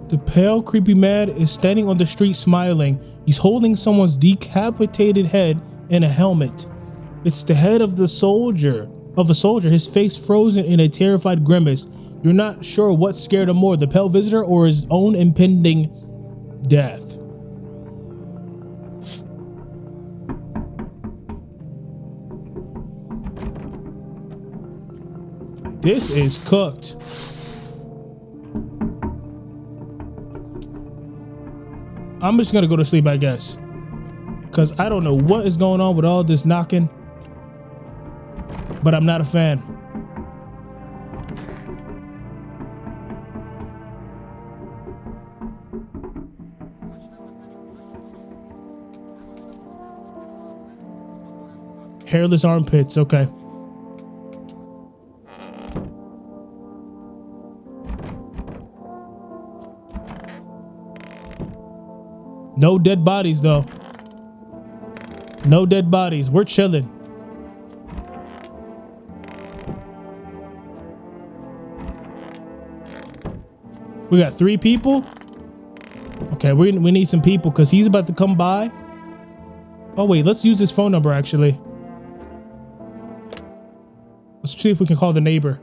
The pale, creepy man is standing on the street smiling. He's holding someone's decapitated head in a helmet. It's the head of a soldier, his face frozen in a terrified grimace. You're not sure what scared him more, the pale visitor or his own impending death. This is cooked. I'm just gonna go to sleep, I guess. Because I don't know what is going on with all this knocking. But I'm not a fan. Hairless armpits, okay. No dead bodies though. No dead bodies. We're chilling. We got 3 people. Okay, we need some people because he's about to come by. Oh wait, let's use his phone number actually. Let's see if we can call the neighbor.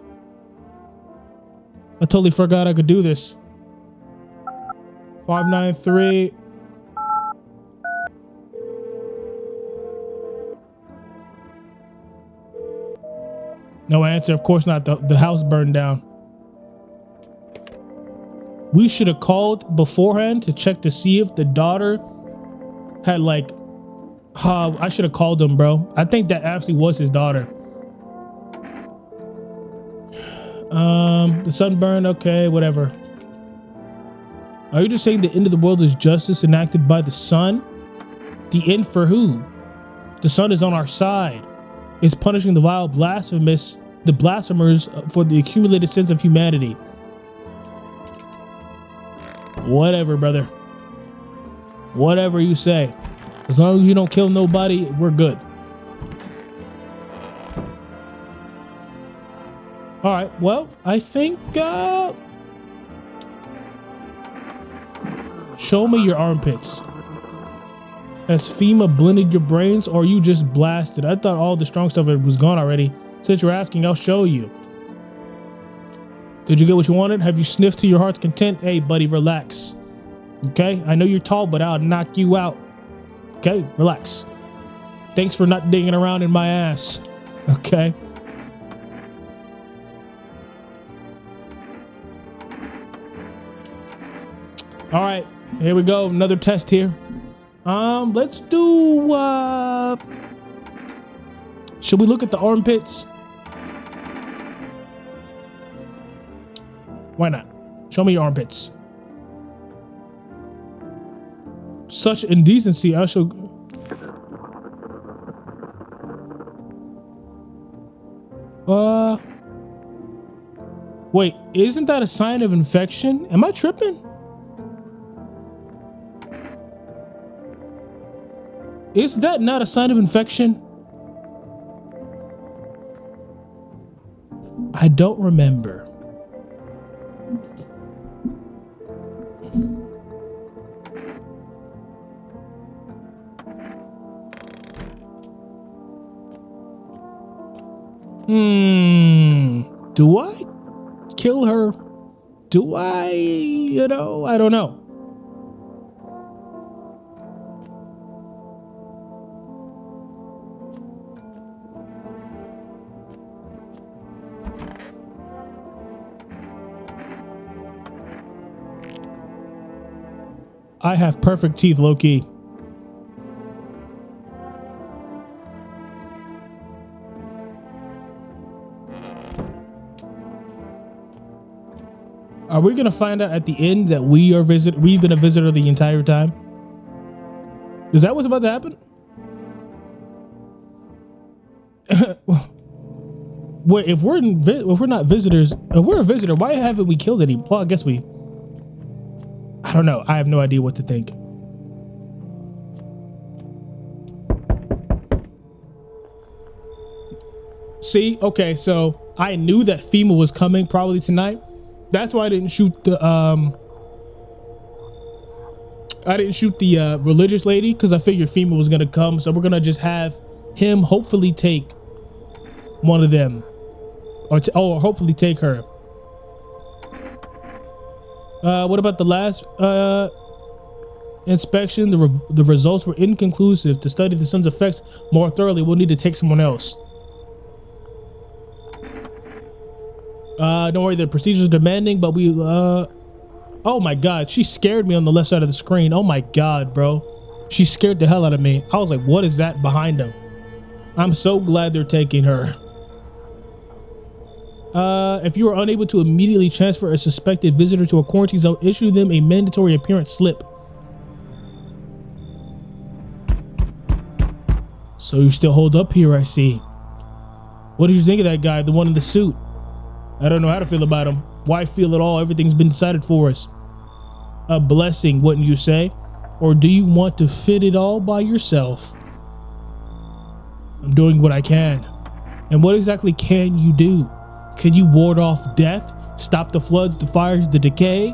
I totally forgot I could do this. 593. No answer. Of course not. The house burned down. We should have called beforehand to check to see if the daughter had like... I should have called him, bro. I think that actually was his daughter. The sun burned. Okay, whatever. Are you just saying the end of the world is justice enacted by the sun? The end for who? The sun is on our side. It's punishing the vile blasphemers for the accumulated sins of humanity. Whatever, brother. Whatever you say. As long as you don't kill nobody, we're good. All right, well, I think, show me your armpits. Has FEMA blended your brains or are you just blasted? I thought all the strong stuff was gone already. Since you're asking, I'll show you. Did you get what you wanted? Have you sniffed to your heart's content? Hey, buddy, relax. Okay? I know you're tall, but I'll knock you out. Okay? Relax. Thanks for not digging around in my ass. Okay? All right. Here we go. Another test here. Let's do, should we look at the armpits? Why not? Show me your armpits. Such indecency. I shall. Wait, isn't that a sign of infection? Am I tripping? Is that not a sign of infection? I don't remember. Do I kill her? Do I, I don't know. I have perfect teeth, low-key. Are we gonna find out at the end that we've been a visitor the entire time? Is that what's about to happen? Wait, if we're not visitors, if we're a visitor, why haven't we killed any? Well, I guess I don't know. I have no idea what to think. See, okay, so I knew that FEMA was coming probably tonight. That's why I didn't shoot the religious lady, because I figured FEMA was gonna come. So we're gonna just have him hopefully take one of them, or hopefully take her. What about the last inspection? The results were inconclusive. To study the sun's effects more thoroughly, we'll need to take someone else. Don't worry, the procedure is demanding, but we, oh my God, she scared me on the left side of the screen. Oh my God, bro. She scared the hell out of me. I was like, what is that behind them? I'm so glad they're taking her. If you are unable to immediately transfer a suspected visitor to a quarantine zone, issue them a mandatory appearance slip. So you still hold up here, I see. What did you think of that guy, the one in the suit? I don't know how to feel about him. Why feel at all? Everything's been decided for us. A blessing, wouldn't you say? Or do you want to fit it all by yourself? I'm doing what I can. And what exactly can you do? Can you ward off death? Stop the floods, the fires, the decay?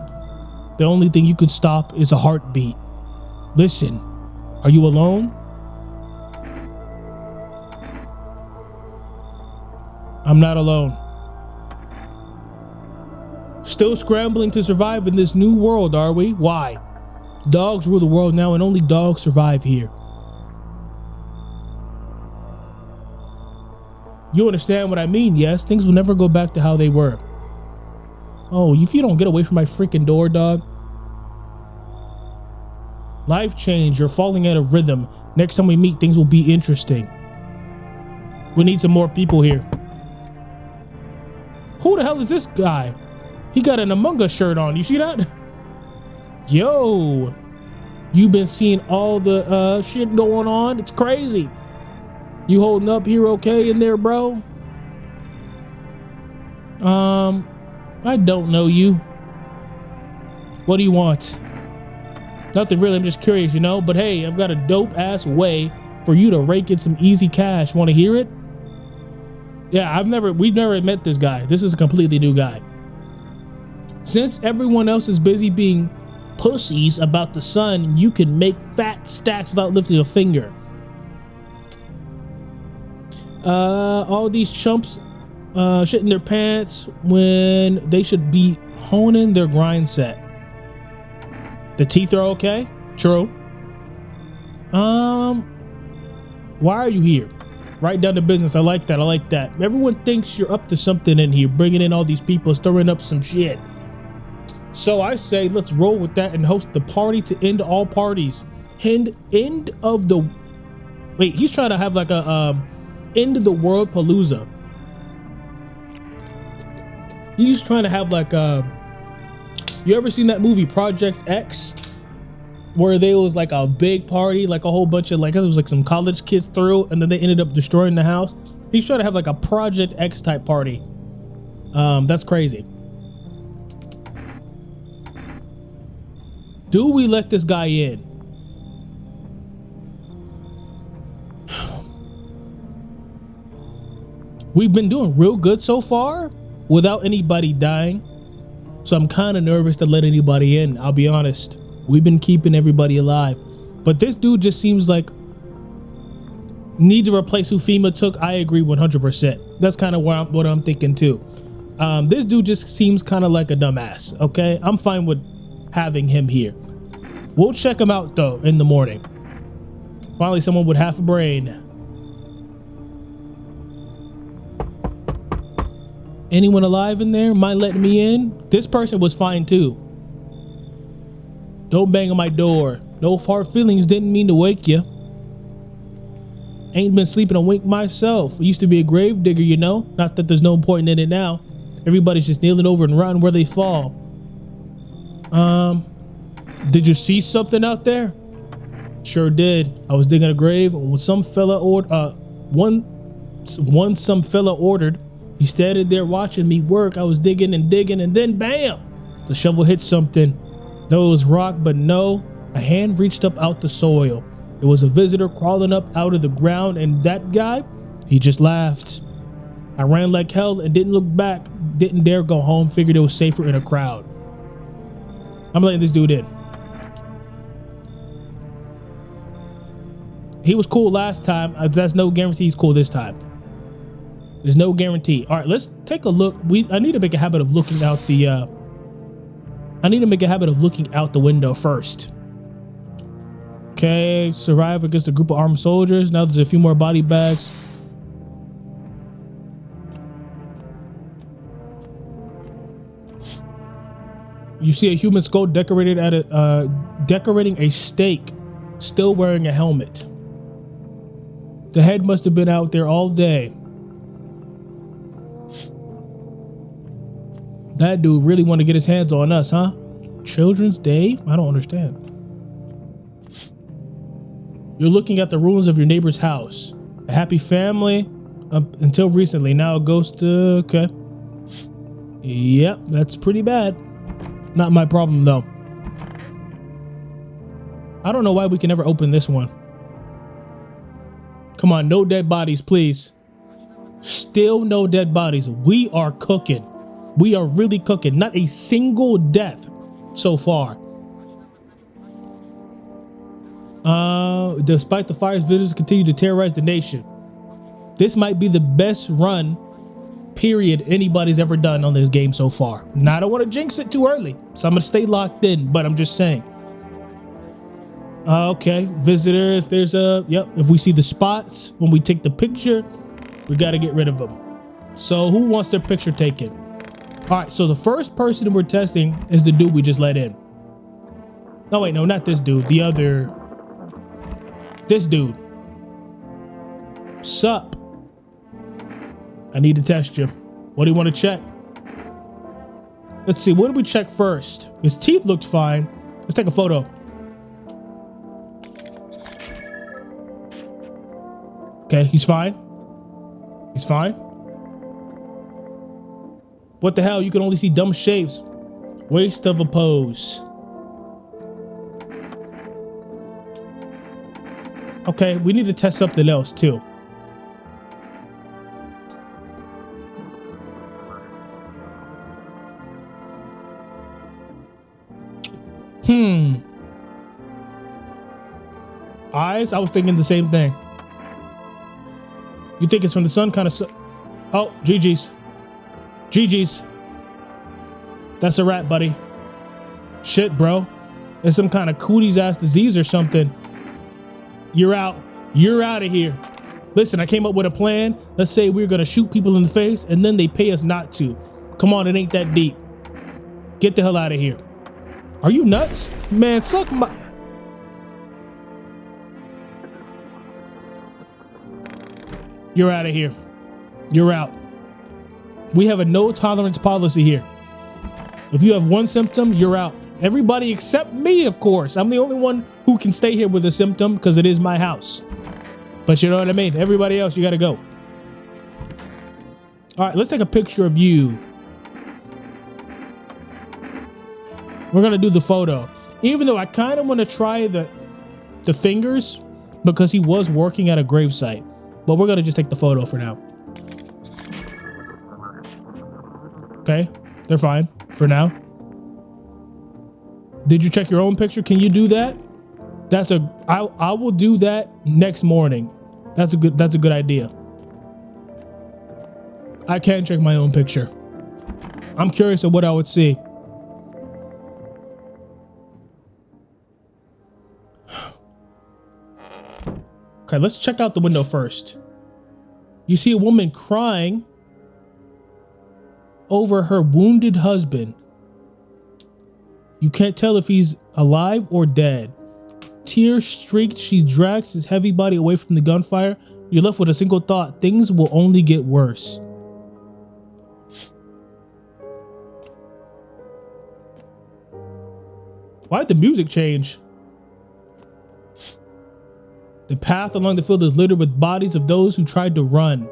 The only thing you can stop is a heartbeat. Listen, are you alone? I'm not alone. Still scrambling to survive in this new world, are we? Why? Dogs rule the world now, and only dogs survive here. You understand what I mean, yes? Things will never go back to how they were. Oh, if you don't get away from my freaking door, dog. Life change, you're falling out of rhythm. Next time we meet, things will be interesting. We need some more people here. Who the hell is this guy? He got an Among Us shirt on. You see that? Yo, you been seeing all the shit going on? It's crazy. You holding up here okay in there, bro? I don't know you. What do you want? Nothing really, I'm just curious, but hey, I've got a dope ass way for you to rake in some easy cash. Want to hear it? Yeah, we've never met this guy. This is a completely new guy. Since everyone else is busy being pussies about the sun, you can make fat stacks without lifting a finger. All these chumps shit in their pants when they should be honing their grind set. The teeth are okay. True. Why are you here? Right down to business. I like that. I like that. Everyone thinks you're up to something in here, bringing in all these people, stirring up some shit. So I say let's roll with that and host the party to end all parties. End of the... Wait, he's trying to have like a end of the world palooza. He's trying to have like a... You ever seen that movie Project X? Where there was like a big party, like a whole bunch of like, it was like some college kids threw, and then they ended up destroying the house. He's trying to have like a Project X type party. That's crazy. Do we let this guy in? We've been doing real good so far without anybody dying. So I'm kind of nervous to let anybody in, I'll be honest. We've been keeping everybody alive. But this dude just seems like need to replace who FEMA took. I agree 100%. That's kind of what I'm thinking too. This dude just seems kind of like a dumbass, okay? I'm fine with having him here. We'll check him out though in the morning. Finally, someone with half a brain. Anyone alive in there? Mind letting me in? This person was fine too. Don't bang on my door. No hard feelings, didn't mean to wake you. Ain't been sleeping a wink myself. I used to be a grave digger, you know? Not that there's no point in it now. Everybody's just kneeling over and rotting where they fall. Did you see something out there? Sure did. I was digging a grave when some fella ordered. He stayed there watching me work. I was digging and digging, and then bam! The shovel hit something. Though it was rock, but no, a hand reached up out the soil. It was a visitor crawling up out of the ground, and that guy, he just laughed. I ran like hell and didn't look back, didn't dare go home, figured it was safer in a crowd. I'm letting this dude in. He was cool last time. That's no guarantee he's cool this time. There's no guarantee. All right, let's take a look. I need to make a habit of looking out the window first. Okay, survive against a group of armed soldiers. Now there's a few more body bags. You see a human skull decorated decorating a stake, still wearing a helmet. The head must have been out there all day. That dude really want to get his hands on us, huh? Children's Day? I don't understand. You're looking at the ruins of your neighbor's house. A happy family until recently. Now a ghost. Okay. Yep, that's pretty bad. Not my problem though. I don't know why we can never open this one. Come on, no dead bodies, please. Still no dead bodies. We are cooking. We are really cooking. Not a single death so far. Despite the fires, visitors continue to terrorize the nation. This might be the best run, period, anybody's ever done on this game so far. Now, I don't want to jinx it too early, so I'm going to stay locked in, but I'm just saying. Okay, visitor, if there's if we see the spots when we take the picture, we got to get rid of them. So who wants their picture taken? All right, so the first person we're testing is the dude we just let in. No, wait, no, not this dude. The other. This dude. Sup? I need to test you. What do you want to check? Let's see, what did we check first? His teeth looked fine. Let's take a photo. Okay, he's fine. He's fine. What the hell? You can only see dumb shapes. Waste of a pose. Okay, we need to test something else too. Eyes? I was thinking the same thing. You think it's from the sun? Kind of. Oh, GG's. GG's. That's a wrap, buddy. Shit, bro. It's some kind of cooties ass disease or something. You're out. You're out of here. Listen, I came up with a plan. Let's say we're gonna shoot people in the face and then they pay us not to. Come on, it ain't that deep. Get the hell out of here. Are you nuts? Man, suck my... You're out of here. You're out. We have a no tolerance policy here. If you have one symptom, you're out. Everybody except me, of course. I'm the only one who can stay here with a symptom because it is my house. But you know what I mean? Everybody else, you gotta go. All right, let's take a picture of you. We're gonna do the photo. Even though I kind of want to try the fingers because he was working at a gravesite. But we're gonna just take the photo for now. Okay, they're fine for now. Did you check your own picture? Can you do that? I will do that next morning. That's a good idea. I can check my own picture. I'm curious of what I would see. Okay, let's check out the window first. You see a woman crying over her wounded husband. You can't tell if he's alive or dead. Tears streaked, she drags his heavy body away from the gunfire. You're left with a single thought: things will only get worse. Why'd the music change? The path along the field is littered with bodies of those who tried to run.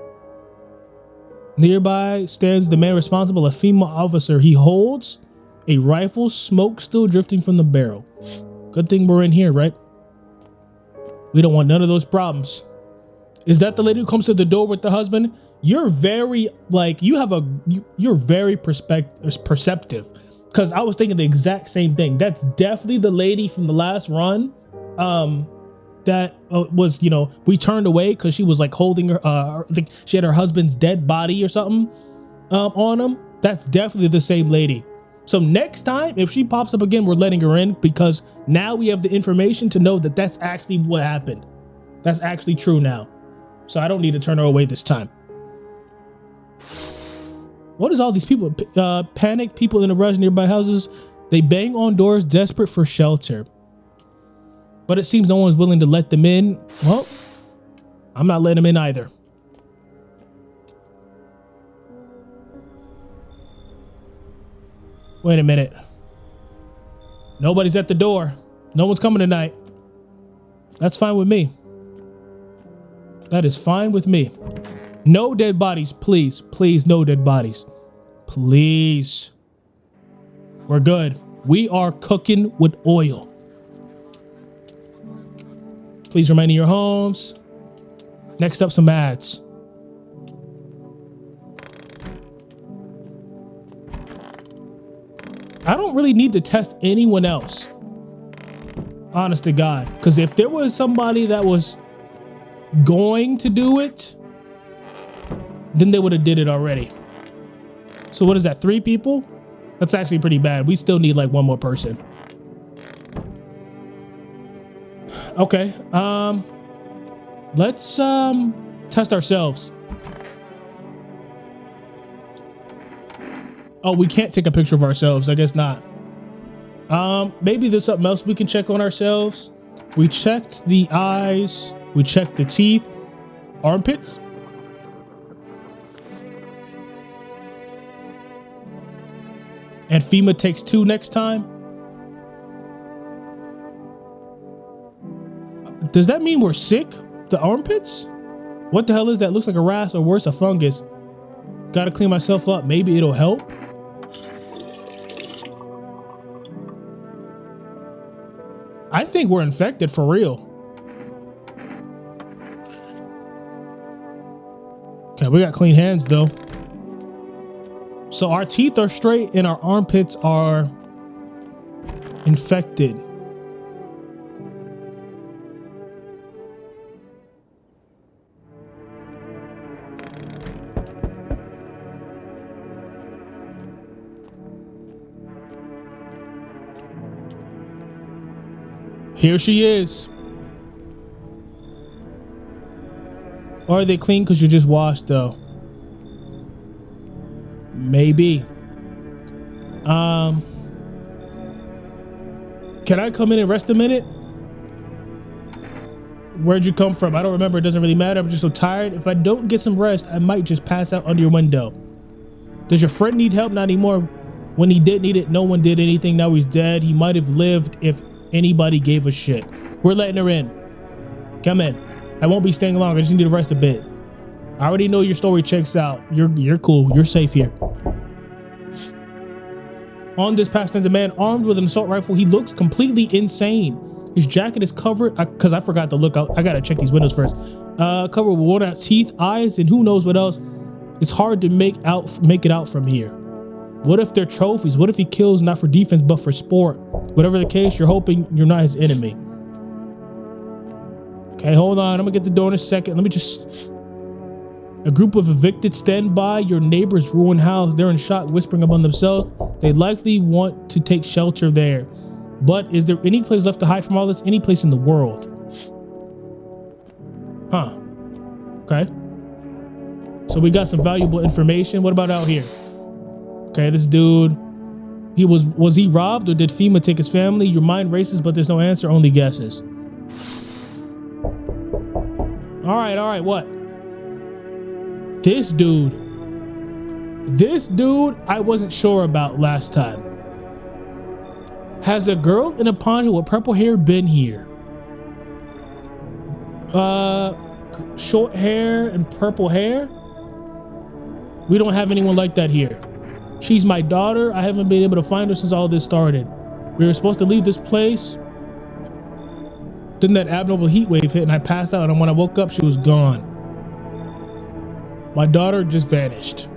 Nearby stands the man responsible, a female officer. He holds a rifle, smoke still drifting from the barrel. Good thing we're in here, right? We don't want none of those problems. Is that the lady who comes to the door with the husband? You're very, like, you're very perceptive. Because I was thinking the exact same thing. That's definitely the lady from the last run. That was, you know, we turned away because she was like holding her, I think she had her husband's dead body or something on him. That's definitely the same lady. So next time, if she pops up again, we're letting her in because now we have the information to know that that's actually what happened. That's actually true now. So I don't need to turn her away this time. What is all these people? Panicked people in a rush nearby houses. They bang on doors, desperate for shelter. But it seems no one's willing to let them in. Well, I'm not letting them in either. Wait a minute. Nobody's at the door. No one's coming tonight. That's fine with me. That is fine with me. No dead bodies, please. Please, no dead bodies. Please. We're good. We are cooking with oil. Please remain in your homes. Next up, some ads. I don't really need to test anyone else. Honest to God. Because if there was somebody that was going to do it, then they would have did it already. So what is that, 3 people? That's actually pretty bad. We still need like 1 more person. Okay, let's test ourselves. Oh, we can't take a picture of ourselves. I guess not. Maybe there's something else we can check on ourselves. We checked the eyes. We checked the teeth. Armpits. And FEMA takes 2 next time. Does that mean we're sick? The armpits? What the hell is that? Looks like a rash or worse, a fungus. Gotta clean myself up. Maybe it'll help. I think we're infected for real. Okay, we got clean hands though. So our teeth are straight and our armpits are infected. Here she is. Or are they clean because you just washed though? Maybe. Can I come in and rest a minute? Where'd you come from? I don't remember. It doesn't really matter. I'm just so tired. If I don't get some rest, I might just pass out under your window. Does your friend need help? Not anymore. When he did need it, no one did anything. Now he's dead. He might have lived if anybody gave a shit. We're letting her in. Come in. I won't be staying long. I just need to rest a bit. I already know your story checks out. You're cool. You're safe here. On this path stands a man armed with an assault rifle. He looks completely insane. His jacket is covered, because I forgot to look out. I gotta check these windows first. Covered with worn out teeth, eyes, and who knows what else. It's hard to make it out from here. What if they're trophies? What if he kills not for defense but for sport? Whatever the case, you're hoping you're not his enemy. Okay, hold on. I'm gonna get the door in a second. Let me just... A group of evicted stand by your neighbor's ruined house. They're in shock, whispering among themselves. They likely want to take shelter there. But is there any place left to hide from all this? Any place in the world? Huh. Okay. So we got some valuable information. What about out here? Okay, this dude. Was he robbed or did FEMA take his family? Your mind races, but there's no answer, only guesses. All right, what? This dude I wasn't sure about last time. Has a girl in a poncho with purple hair been here? Short hair and purple hair? We don't have anyone like that here. She's my daughter. I haven't been able to find her since all this started. We were supposed to leave this place. Then that abnormal heat wave hit and I passed out, and when I woke up, she was gone. My daughter just vanished.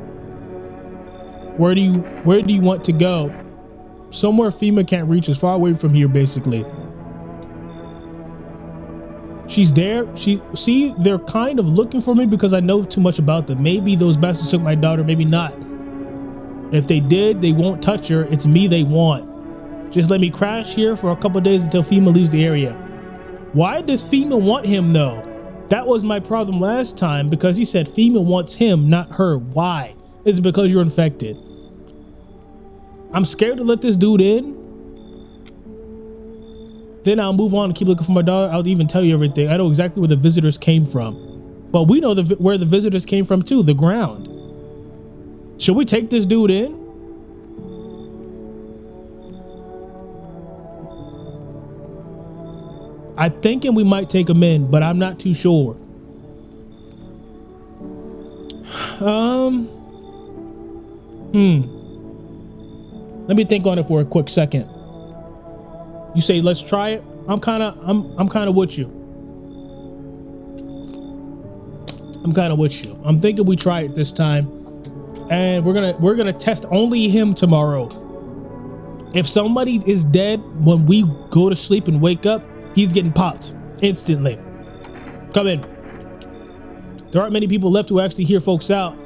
Where do you want to go? Somewhere FEMA can't reach, as far away from here, basically. She's there. See, they're kind of looking for me because I know too much about them. Maybe those bastards took my daughter, maybe not. If they did, they won't touch her. It's me they want. Just let me crash here for a couple days until FEMA leaves the area. Why does FEMA want him though? That was my problem last time, because he said FEMA wants him, not her. Why? Is it because you're infected? I'm scared to let this dude in. Then I'll move on and keep looking for my daughter. I'll even tell you everything. I know exactly where the visitors came from. But we know where the visitors came from too, the ground. Should we take this dude in? I'm thinking we might take him in, but I'm not too sure. Let me think on it for a quick second. You say let's try it. I'm kind of with you. I'm thinking we try it this time, and we're gonna test only him tomorrow. If somebody is dead when we go to sleep and wake up, he's getting popped instantly. Come in. There aren't many people left who actually hear folks out.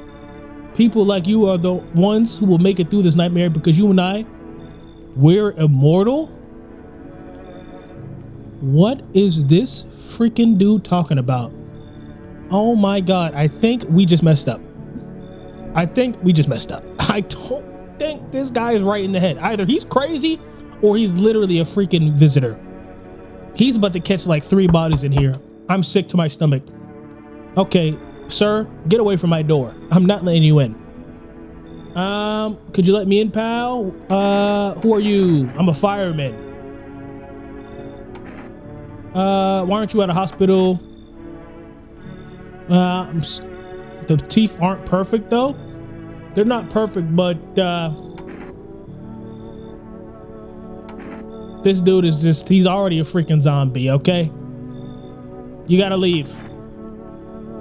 People like you are the ones who will make it through this nightmare, because you and I, we're immortal. What is this freaking dude talking about? Oh my God, I think we just messed up. I don't think this guy is right in the head. Either he's crazy or he's literally a freaking visitor. He's about to catch like 3 bodies in here. I'm sick to my stomach. Okay, sir, get away from my door. I'm not letting you in. Could you let me in, pal? Who are you? I'm a fireman. Why aren't you at a hospital? The teeth aren't perfect though. They're not perfect, but this dude is he's already a freaking zombie, okay? You gotta leave.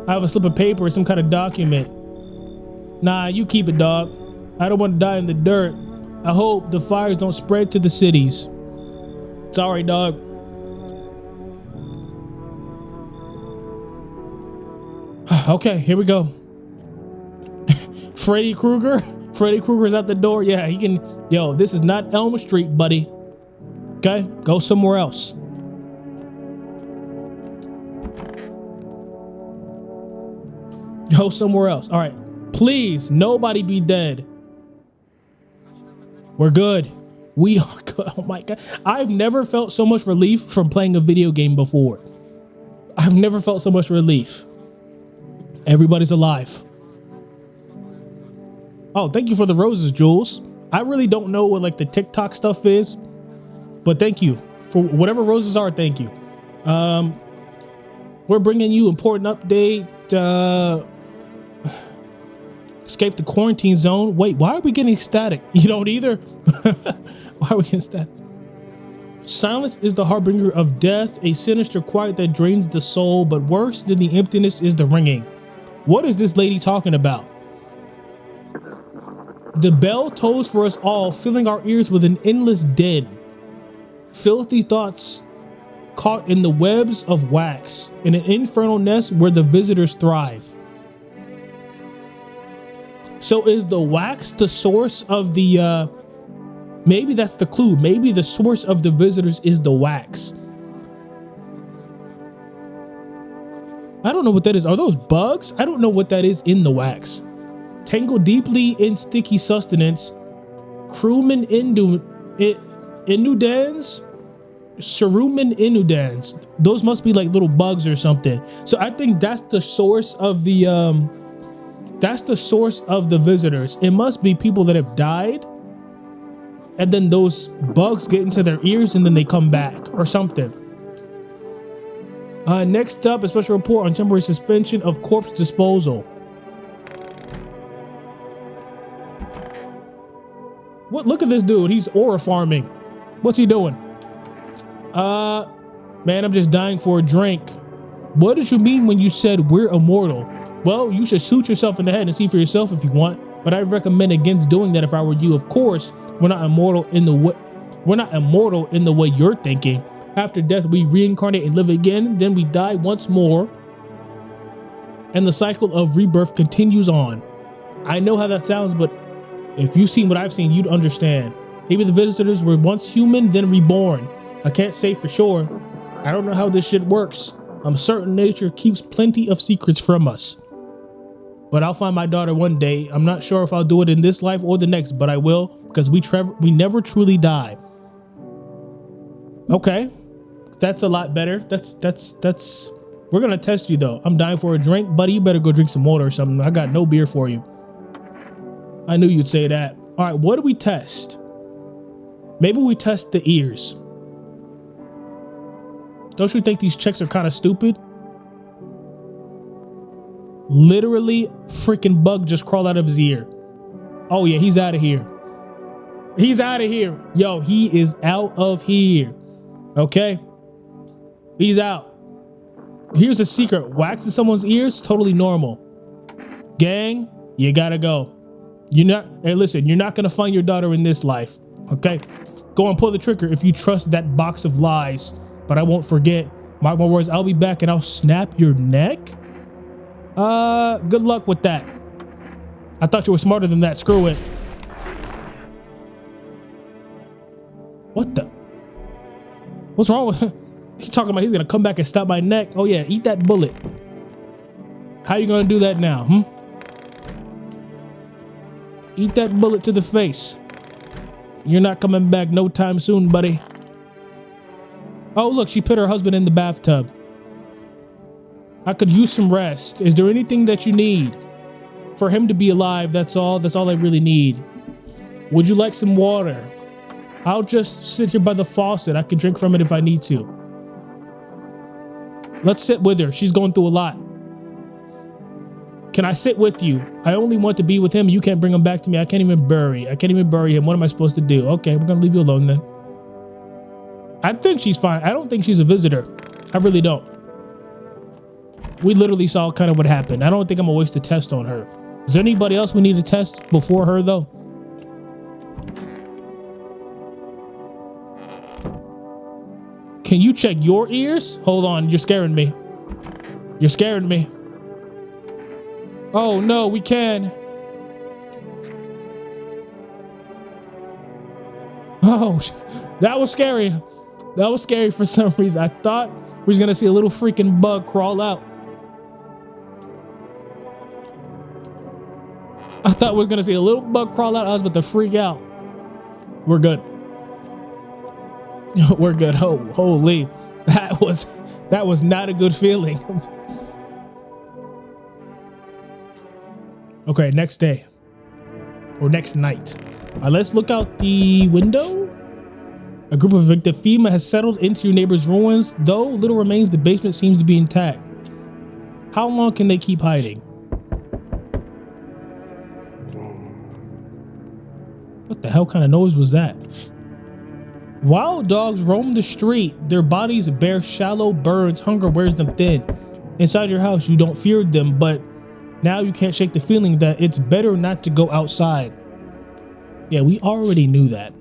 I have a slip of paper or some kind of document. Nah, you keep it, dog. I don't want to die in the dirt. I hope the fires don't spread to the cities. Sorry, dog. Okay, here we go. Freddy Krueger? Freddy Krueger's at the door. Yeah, he can. Yo, this is not Elm Street, buddy. Okay, go somewhere else. Go somewhere else. All right. Please, nobody be dead. We're good. We are good. Oh my God. I've never felt so much relief from playing a video game before. I've never felt so much relief. Everybody's alive. Oh, thank you for the roses, Jules. I really don't know what like the TikTok stuff is, but thank you for whatever roses are. Thank you. We're bringing you important update. Escape the quarantine zone. Wait, why are we getting static? You don't either? Why are we getting static? Silence is the harbinger of death, a sinister quiet that drains the soul, but worse than the emptiness is the ringing. What is this lady talking about? The bell tolls for us all, filling our ears with an endless din. Filthy thoughts caught in the webs of wax, in an infernal nest where the visitors thrive. So is the wax the source of the, maybe that's the clue. Maybe the source of the visitors is the wax. I don't know what that is. Are those bugs? I don't know what that is in the wax. Tangled deeply in sticky sustenance. Crewman inudans. Cerumen inudans. Those must be like little bugs or something. So I think that's the source of the, that's the source of the visitors. It must be people that have died, and then those bugs get into their ears and then they come back or something. Next up, a special report on temporary suspension of corpse disposal. What? Look at this dude. He's aura farming. What's he doing? Man, I'm just dying for a drink. What did you mean when you said we're immortal? Well, you should shoot yourself in the head and see for yourself if you want, but I'd recommend against doing that if I were you. Of course, we're not immortal in the way you're thinking. After death, we reincarnate and live again, then we die once more, and the cycle of rebirth continues on. I know how that sounds, but if you've seen what I've seen, you'd understand. Maybe the visitors were once human, then reborn. I can't say for sure. I don't know how this shit works. I'm certain nature keeps plenty of secrets from us. But I'll find my daughter one day. I'm not sure if I'll do it in this life or the next, but I will, because we never truly die. Okay. That's a lot better. That's we're gonna test you though. I'm dying for a drink, buddy. You better go drink some water or something. I got no beer for you. I knew you'd say that. All right, what do we test? Maybe we test the ears. Don't you think these checks are kind of stupid? Literally, freaking bug just crawled out of his ear. Oh yeah, he's out of here. He's out of here. Yo, he is out of here. Okay? He's out. Here's a secret. Wax in someone's ears, totally normal. Gang, you gotta go. Hey listen, you're not gonna find your daughter in this life. Okay? Go and pull the trigger if you trust that box of lies. But I won't forget. Mark my words, I'll be back and I'll snap your neck. Good luck with that. I thought you were smarter than that. Screw it. What the? What's wrong with him? He's talking about he's gonna come back and snap my neck. Oh yeah, eat that bullet. How you gonna do that now, Eat that bullet to the face. You're not coming back no time soon, buddy. Oh, look, she put her husband in the bathtub. I could use some rest. Is there anything that you need? For him to be alive, that's all. That's all I really need. Would you like some water? I'll just sit here by the faucet. I can drink from it if I need to. Let's sit with her. She's going through a lot. Can I sit with you? I only want to be with him. You can't bring him back to me. I can't even bury him. What am I supposed to do? Okay, we're gonna leave you alone then. I think she's fine. I don't think she's a visitor. I really don't. We literally saw kind of what happened. I don't think I'm gonna waste a test on her. Is there anybody else we need to test before her though? Can you check your ears? Hold on, you're scaring me. You're scaring me. Oh no, we can. Oh, that was scary. That was scary for some reason. I thought we was gonna see a little freaking bug crawl out. thought we were gonna see a little bug crawl out. I was about to freak out. We're good. We're good. Oh, holy. That was not a good feeling. Okay, next day. Or next night. Let's look out the window. A group of evicted FEMA has settled into your neighbor's ruins. Though little remains, the basement seems to be intact. How long can they keep hiding? What the hell kind of noise was that? Wild dogs roam the street. Their bodies bear shallow burns. Hunger wears them thin. Inside your house, you don't fear them, but now you can't shake the feeling that it's better not to go outside. Yeah, we already knew that.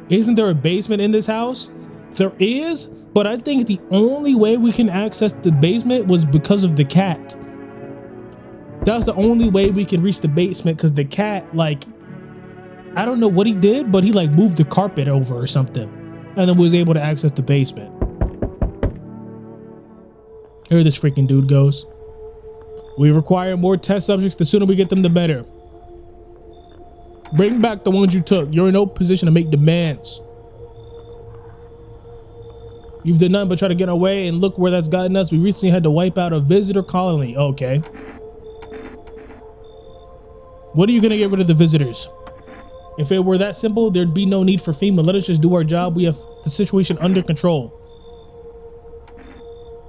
Isn't there a basement in this house? There is, but I think the only way we can access the basement was because of the cat. That was the only way we can reach the basement, because the cat, like, I don't know what he did, but he like moved the carpet over or something, and then was able to access the basement. Here this freaking dude goes. We require more test subjects. The sooner we get them, the better. Bring back the ones you took. You're in no position to make demands. You've done nothing but try to get away, and look where that's gotten us. We recently had to wipe out a visitor colony. Okay. What are you gonna get rid of the visitors? If it were that simple, there'd be no need for FEMA. Let us just do our job. We have the situation under control.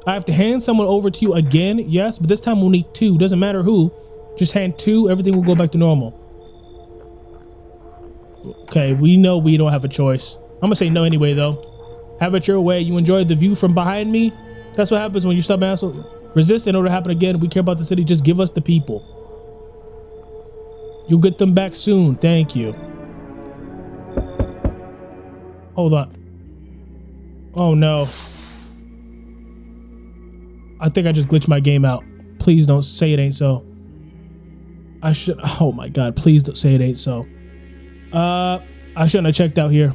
I have to hand someone over to you again. Yes, but this time we'll need two. Doesn't matter who. Just hand two. Everything will go back to normal. Okay, we know we don't have a choice. I'm gonna say no anyway, though. Have it your way. You enjoy the view from behind me? That's what happens when you stop asshole. Resist in order to happen again. We care about the city. Just give us the people. You'll get them back soon. Thank you. Hold on. Oh no. I think I just glitched my game out. Please don't say it ain't so. I should. Oh my God. Please don't say it ain't so. I shouldn't have checked out here.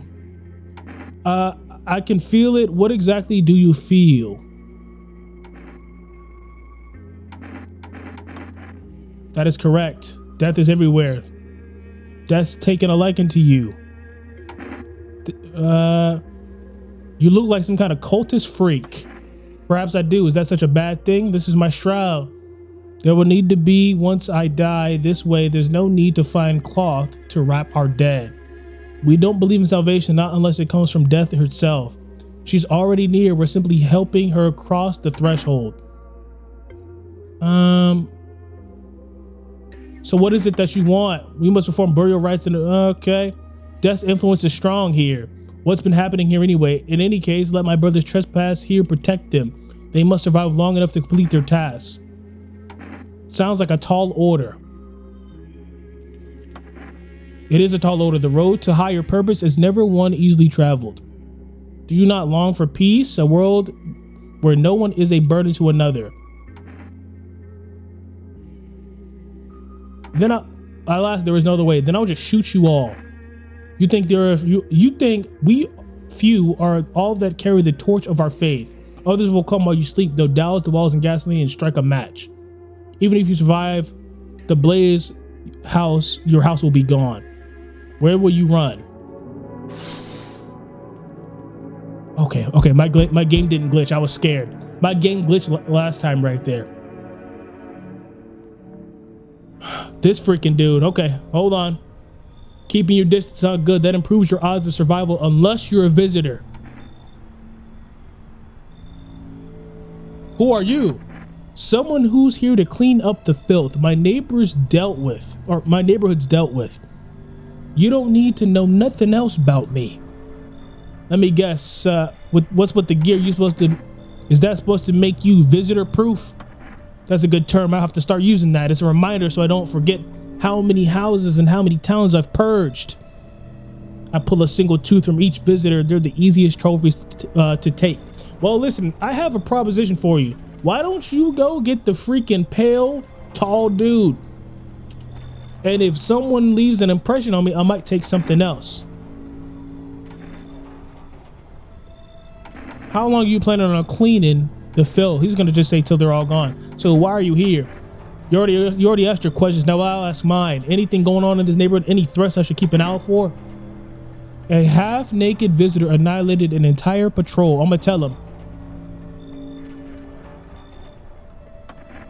I can feel it. What exactly do you feel? That is correct. Death is everywhere. Death's taken a liking to you. You look like some kind of cultist freak. Perhaps I do. Is that such a bad thing? This is my shroud. There will need to be once I die. This way, there's no need to find cloth to wrap our dead. We don't believe in salvation, not unless it comes from death herself. She's already near. We're simply helping her cross the threshold. So what is it that you want? We must perform burial rites. Okay. Death's influence is strong here. What's been happening here anyway? In any case, let my brothers trespass here, protect them. They must survive long enough to complete their tasks. Sounds like a tall order. It is a tall order. The road to higher purpose is never one easily traveled. Do you not long for peace? A world where no one is a burden to another. Then alas, there is no other way. Then I'll just shoot you all. You think you think we few are all that carry the torch of our faith. Others will come while you sleep. They'll douse the walls in gasoline and strike a match. Even if you survive the blaze house, your house will be gone. Where will you run? Okay, my game didn't glitch. I was scared. My game glitched last time right there. This freaking dude. Okay, hold on. Keeping your distance not good. That improves your odds of survival unless you're a visitor. Who are you? Someone who's here to clean up the filth my neighborhood's dealt with. You don't need to know nothing else about me. Let me guess, what's with the gear? Is that supposed to make you visitor proof? That's a good term. I have to start using that as a reminder so I don't forget how many houses and how many towns I've purged. I pull a single tooth from each visitor. They're the easiest trophies to take. Well, listen, I have a proposition for you. Why don't you go get the freaking pale, tall dude? And if someone leaves an impression on me, I might take something else. How long are you planning on cleaning the filth? He's gonna just say till they're all gone. So why are you here? You already asked your questions. Now I'll ask mine. Anything going on in this neighborhood? Any threats I should keep an eye out for? A half-naked visitor annihilated an entire patrol. I'm gonna tell him.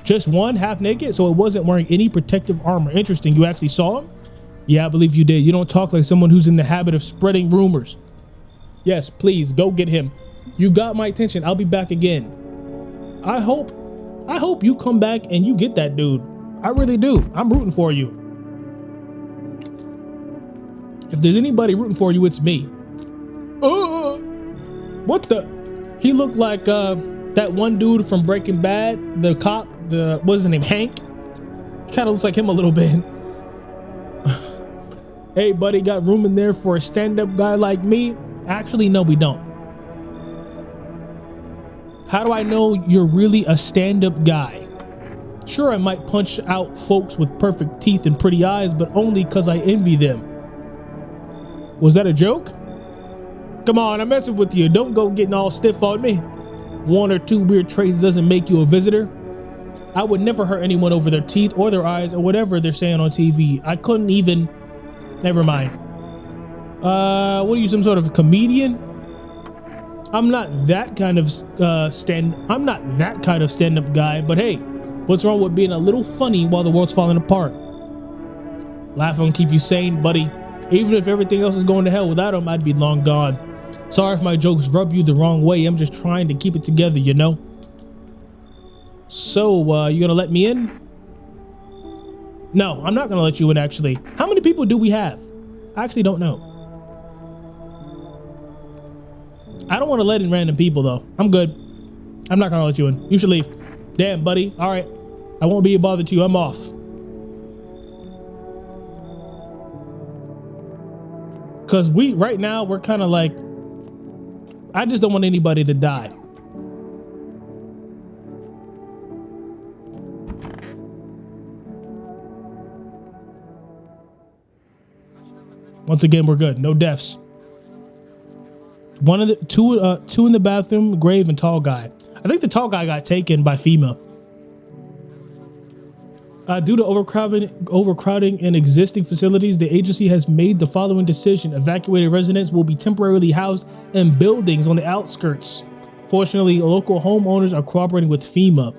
Just one half-naked, so it wasn't wearing any protective armor. Interesting. You actually saw him? Yeah, I believe you did. You don't talk like someone who's in the habit of spreading rumors. Yes, please go get him. You got my attention. I'll be back again. I hope you come back and you get that dude. I really do. I'm rooting for you. If there's anybody rooting for you, it's me. What the? He looked like that one dude from Breaking Bad, the cop, what's his name, Hank? Kind of looks like him a little bit. Hey, buddy, got room in there for a stand-up guy like me? Actually, no, we don't. How do I know you're really a stand-up guy? Sure, I might punch out folks with perfect teeth and pretty eyes, but only because I envy them. Was that a joke? Come on, I'm messing with you. Don't go getting all stiff on me. One or two weird traits doesn't make you a visitor. I would never hurt anyone over their teeth or their eyes or whatever they're saying on TV. I couldn't even... Never mind. What are you, some sort of comedian? I'm not that kind of stand-up guy, but hey, what's wrong with being a little funny while the world's falling apart? Laugh and keep you sane, buddy. Even if everything else is going to hell, without him, I'd be long gone. Sorry if my jokes rub you the wrong way. I'm just trying to keep it together, you know? So, you gonna let me in? No, I'm not gonna let you in, actually. How many people do we have? I actually don't know. I don't want to let in random people, though. I'm good. I'm not gonna let you in. You should leave. Damn, buddy. All right. I won't be a bother to you. I'm off. Because right now, we're kind of like, I just don't want anybody to die. Once again, we're good. No deaths. One of the two in the bathroom, grave and tall guy. I think the tall guy got taken by FEMA. Due to overcrowding in existing facilities, the agency has made the following decision. Evacuated residents will be temporarily housed in buildings on the outskirts. Fortunately, local homeowners are cooperating with FEMA.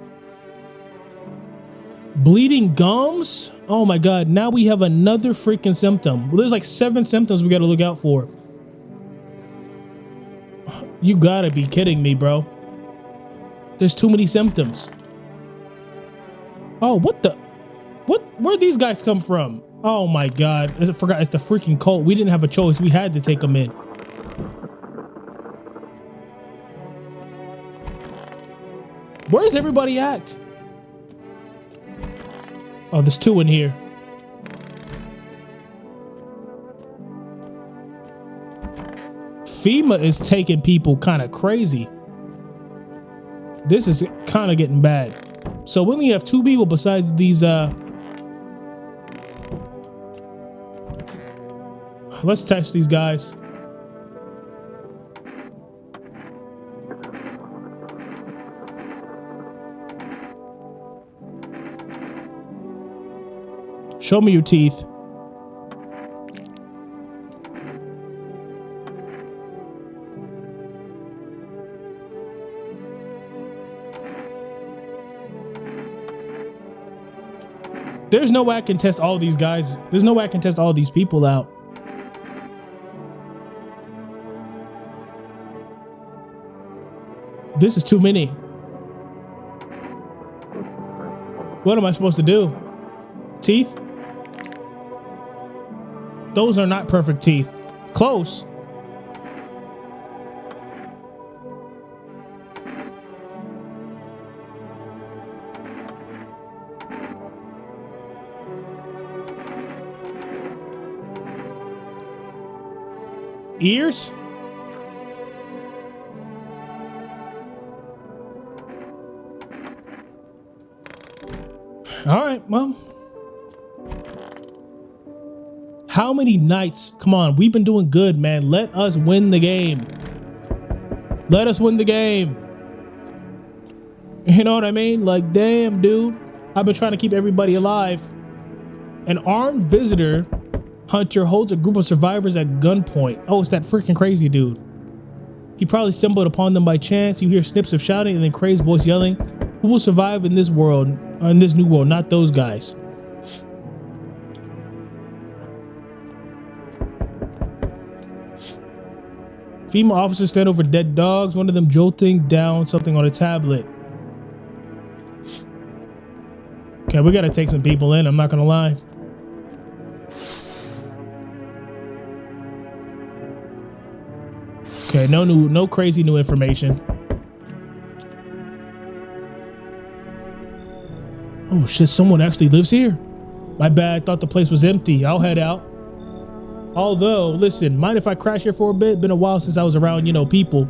Bleeding gums? Oh my God, now we have another freaking symptom. Well, there's like 7 symptoms we gotta look out for. You gotta be kidding me, bro. There's too many symptoms. Oh, what the? Where'd these guys come from? Oh my God, I forgot, it's the freaking cult. We didn't have a choice, we had to take them in. Where's everybody at? Oh, there's 2 in here. FEMA is taking people kind of crazy. This is kind of getting bad. So we only have 2 people besides these, let's test these guys. Show me your teeth. There's no way I can test all these guys. There's no way I can test all these people out. This is too many. What am I supposed to do? Teeth? Those are not perfect teeth. Close. Ears? All right, well. How many nights? Come on, we've been doing good, man. Let us win the game. Let us win the game. You know what I mean? Like, damn, dude. I've been trying to keep everybody alive. An armed visitor hunter holds a group of survivors at gunpoint. Oh, it's that freaking crazy dude. He probably stumbled upon them by chance. You hear snips of shouting and then Craig's voice yelling, "Who will survive in this world, or in this new world? Not those guys." Female officers stand over dead dogs, one of them jolting down something on a tablet. Okay, we gotta take some people in, I'm not gonna lie. Okay, no crazy new information. Oh shit, someone actually lives here. My bad, thought the place was empty. I'll head out. Although, listen, mind if I crash here for a bit? Been a while since I was around, people.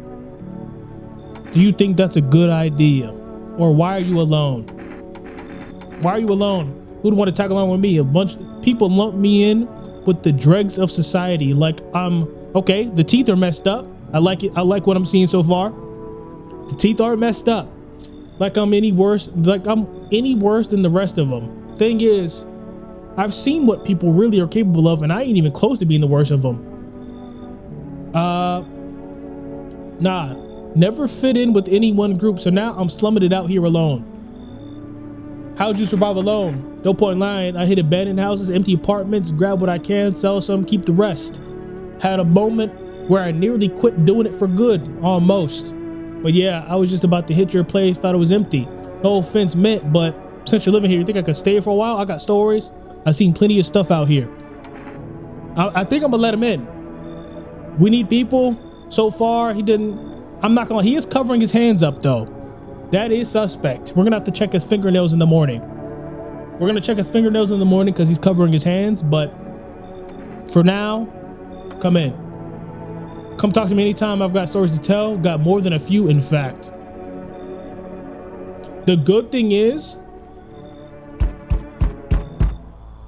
Do you think that's a good idea? Or why are you alone? Why are you alone? Who'd want to tag along with me? A bunch of people lump me in with the dregs of society. Like okay, the teeth are messed up. I like it. I like what I'm seeing so far. The teeth are messed up. Like I'm any worse than the rest of them. Thing is, I've seen what people really are capable of, and I ain't even close to being the worst of them. Nah, never fit in with any one group, so now I'm slumming it out here alone. How'd you survive alone? No point in lying. I hit abandoned houses, empty apartments, grab what I can, sell some, keep the rest. Had a moment where I nearly quit doing it for good, almost. But yeah, I was just about to hit your place, thought it was empty. No offense meant, but since you're living here, you think I could stay for a while? I got stories. I've seen plenty of stuff out here. I think I'm gonna let him in. We need people. So far, he didn't. I'm not gonna. He is covering his hands up though. That is suspect. We're gonna have to check his fingernails in the morning. We're gonna check his fingernails in the morning because he's covering his hands. But for now, come in. Come talk to me anytime. I've got stories to tell. Got more than a few, in fact. The good thing is,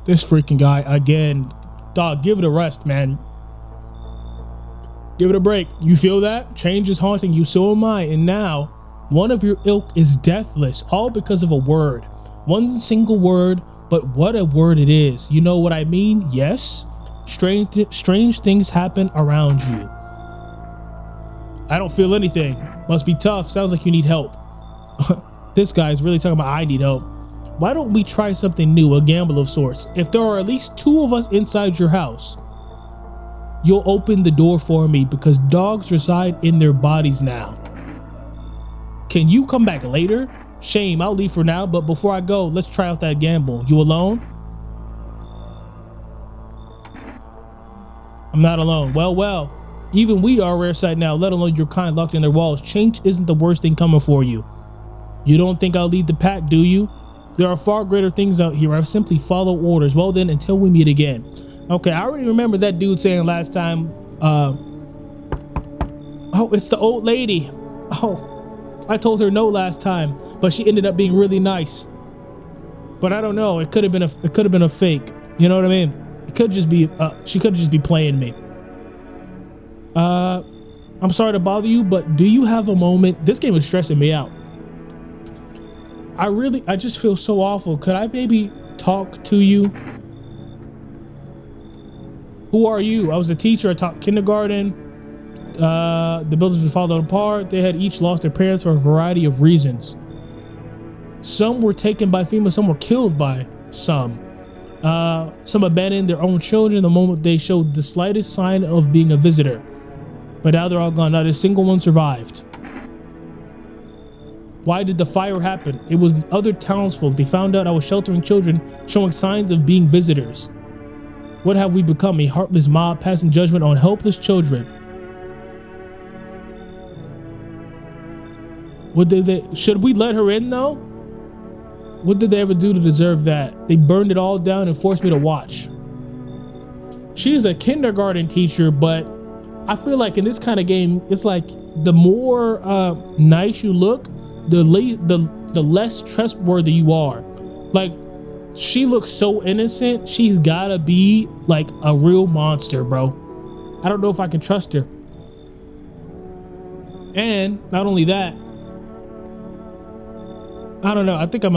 this freaking guy again. Dog, give it a rest, man. Give it a break. You feel that? Change is haunting you, so am I. And now, one of your ilk is deathless, all because of a word. One single word, but what a word it is. You know what I mean? Yes? Strange things happen around you. I don't feel anything. Must be tough. Sounds like you need help. This guy's really talking about I need help. Why don't we try something new, a gamble of sorts? If there are at least 2 of us inside your house, you'll open the door for me because dogs reside in their bodies now. Can you come back later? Shame, I'll leave for now, but before I go, let's try out that gamble. You alone? I'm not alone. Well. Even we are a rare sight now, let alone your kind locked in their walls. Change isn't the worst thing coming for you. You don't think I'll lead the pack, do you? There are far greater things out here. I simply follow orders. Well then, until we meet again. Okay, I already remember that dude saying last time, oh, it's the old lady. Oh, I told her no last time, but she ended up being really nice. But I don't know. It could have been a fake. You know what I mean? It could just be. She could just be playing me. I'm sorry to bother you, but do you have a moment? This game is stressing me out. I just feel so awful. Could I maybe talk to you? Who are you? I was a teacher. I taught kindergarten. The buildings were falling apart. They had each lost their parents for a variety of reasons. Some were taken by females. Some were killed by some. Some abandoned their own children the moment they showed the slightest sign of being a visitor. But now they're all gone. Not a single one survived. Why did the fire happen? It was the other townsfolk. They found out I was sheltering children, showing signs of being visitors. What have we become? A heartless mob passing judgment on helpless children. Should we let her in though? What did they ever do to deserve that? They burned it all down and forced me to watch. She's a kindergarten teacher, but I feel like in this kind of game, it's like the more nice you look, the less trustworthy you are. Like, she looks so innocent. She's gotta be like a real monster, bro. I don't know if I can trust her. And not only that, I don't know. I think I'm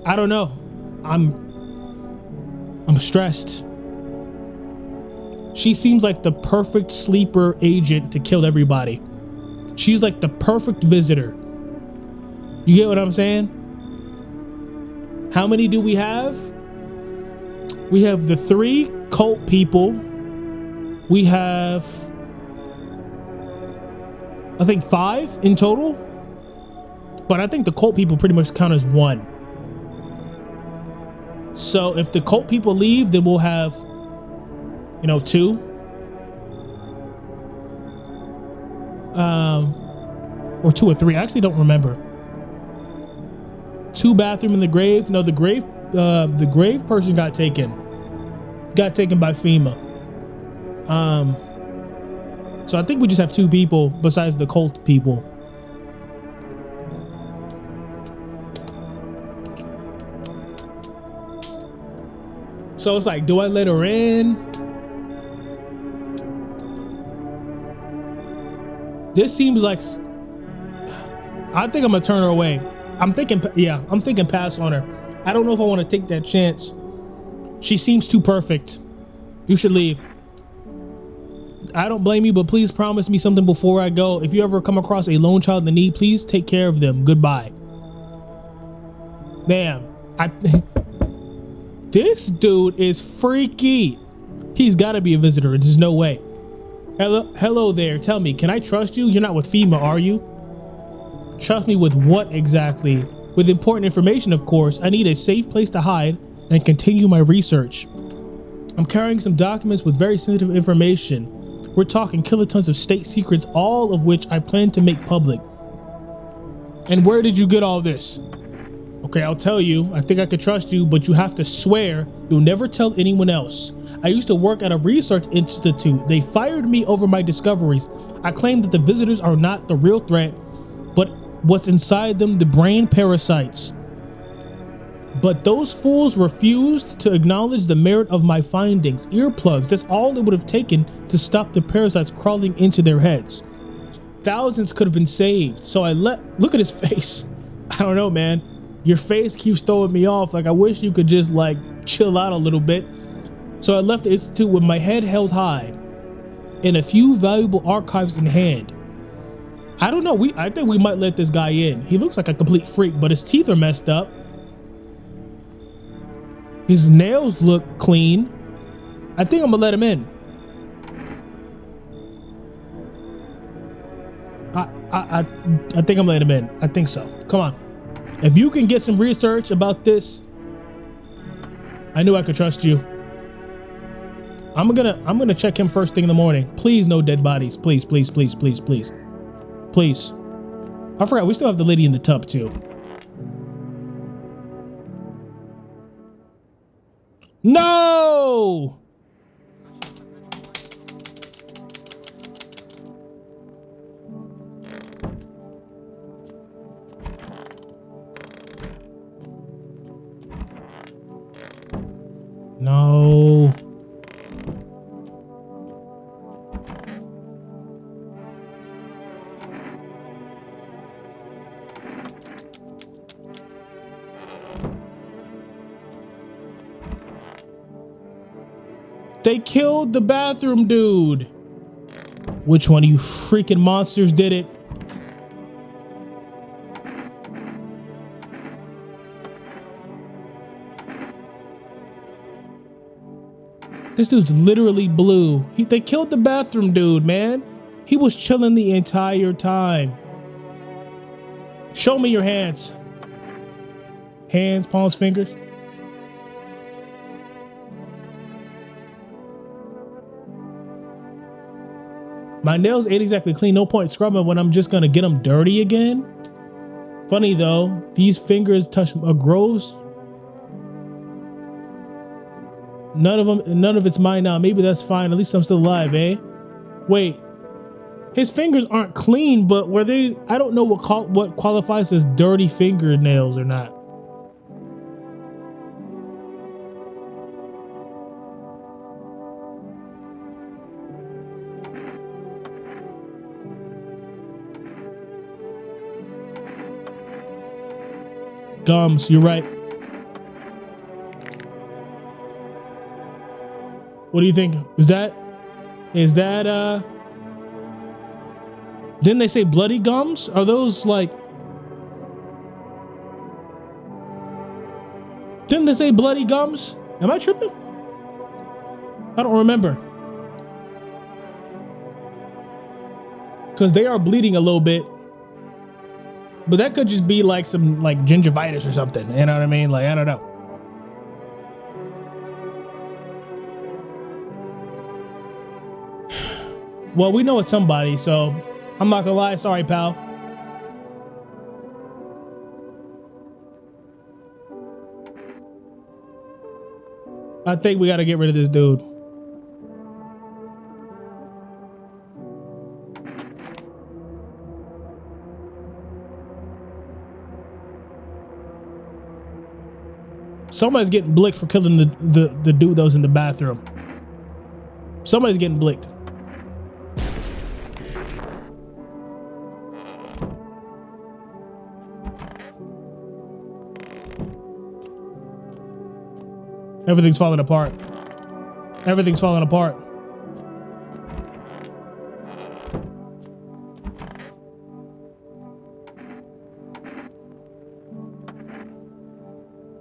I don't know. I'm stressed. She seems like the perfect sleeper agent to kill everybody. She's like the perfect visitor. You get what I'm saying? How many do we have? We have the 3 cult people. We have, I think, 5 in total. But I think the cult people pretty much count as 1. So if the cult people leave, then we'll have, 2. Or 2 or 3. I actually don't remember. 2 bathroom in the grave. No, the grave person got taken. Got taken by FEMA. So I think we just have 2 people besides the cult people. So it's like, do I let her in? This seems like, I think I'm gonna turn her away. I'm thinking pass on her. I don't know if I want to take that chance. She seems too perfect. You should leave. I don't blame you, but please promise me something before I go. If you ever come across a lone child in need, please take care of them. Goodbye. Damn. This dude is freaky. He's got to be a visitor. There's no way. Hello there. Tell me, can I trust you? You're not with FEMA, are you? Trust me with what exactly? With important information, of course. I need a safe place to hide and continue my research. I'm carrying some documents with very sensitive information. We're talking kilotons of state secrets, all of which I plan to make public. And where did you get all this? Okay, I'll tell you. I think I could trust you, but you have to swear you'll never tell anyone else. I used to work at a research institute. They fired me over my discoveries. I claim that the visitors are not the real threat, but what's inside them, the brain parasites. But those fools refused to acknowledge the merit of my findings. Earplugs, that's all it would have taken to stop the parasites crawling into their heads. Thousands could have been saved. So look at his face. I don't know, man. Your face keeps throwing me off. Like, I wish you could just like chill out a little bit. So I left the institute with my head held high and a few valuable archives in hand. I don't know. I think we might let this guy in. He looks like a complete freak, but his teeth are messed up. His nails look clean. I think I'm gonna let him in. I think I'm letting him in. I think so. Come on. If you can get some research about this, I knew I could trust you. I'm gonna check him first thing in the morning. Please, no dead bodies. Please, please, please, please, please. Please. I forgot we still have the lady in the tub too. No! No. They killed the bathroom dude. Which one of you freaking monsters did it? This dude's literally blue. They killed the bathroom dude, man. He was chilling the entire time. Show me your hands. Hands, palms, fingers. My nails ain't exactly clean. No point scrubbing when I'm just gonna get them dirty again. Funny though, these fingers touch a gross. None of it's mine now. Maybe that's fine. At least I'm still alive, eh? Wait, his fingers aren't clean, but were they? I don't know what qualifies as dirty fingernails or not. Gums, you're right. What do you think? Is that didn't they say bloody gums? Are those like, didn't they say bloody gums? Am I tripping? I don't remember. Because they are bleeding a little bit. But that could just be like some like gingivitis or something. You know what I mean? Like, I don't know. Well, we know it's somebody, so I'm not gonna lie. Sorry, pal. I think we gotta get rid of this dude. Somebody's getting blicked for killing the dude that was in the bathroom. Somebody's getting blicked. Everything's falling apart. Everything's falling apart.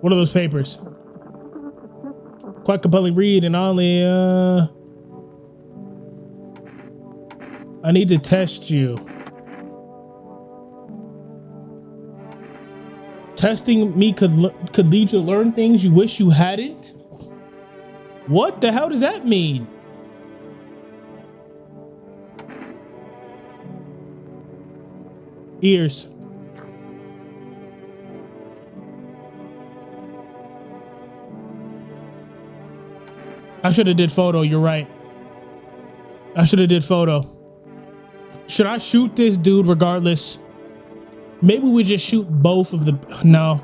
What are those papers? Quite compelling read, and only I need to test you. Testing me could lead you to learn things you wish you hadn't. What the hell does that mean? Ears. I should have did photo. You're right. I should have did photo. Should I shoot this dude regardless? Maybe we just shoot both of the... No.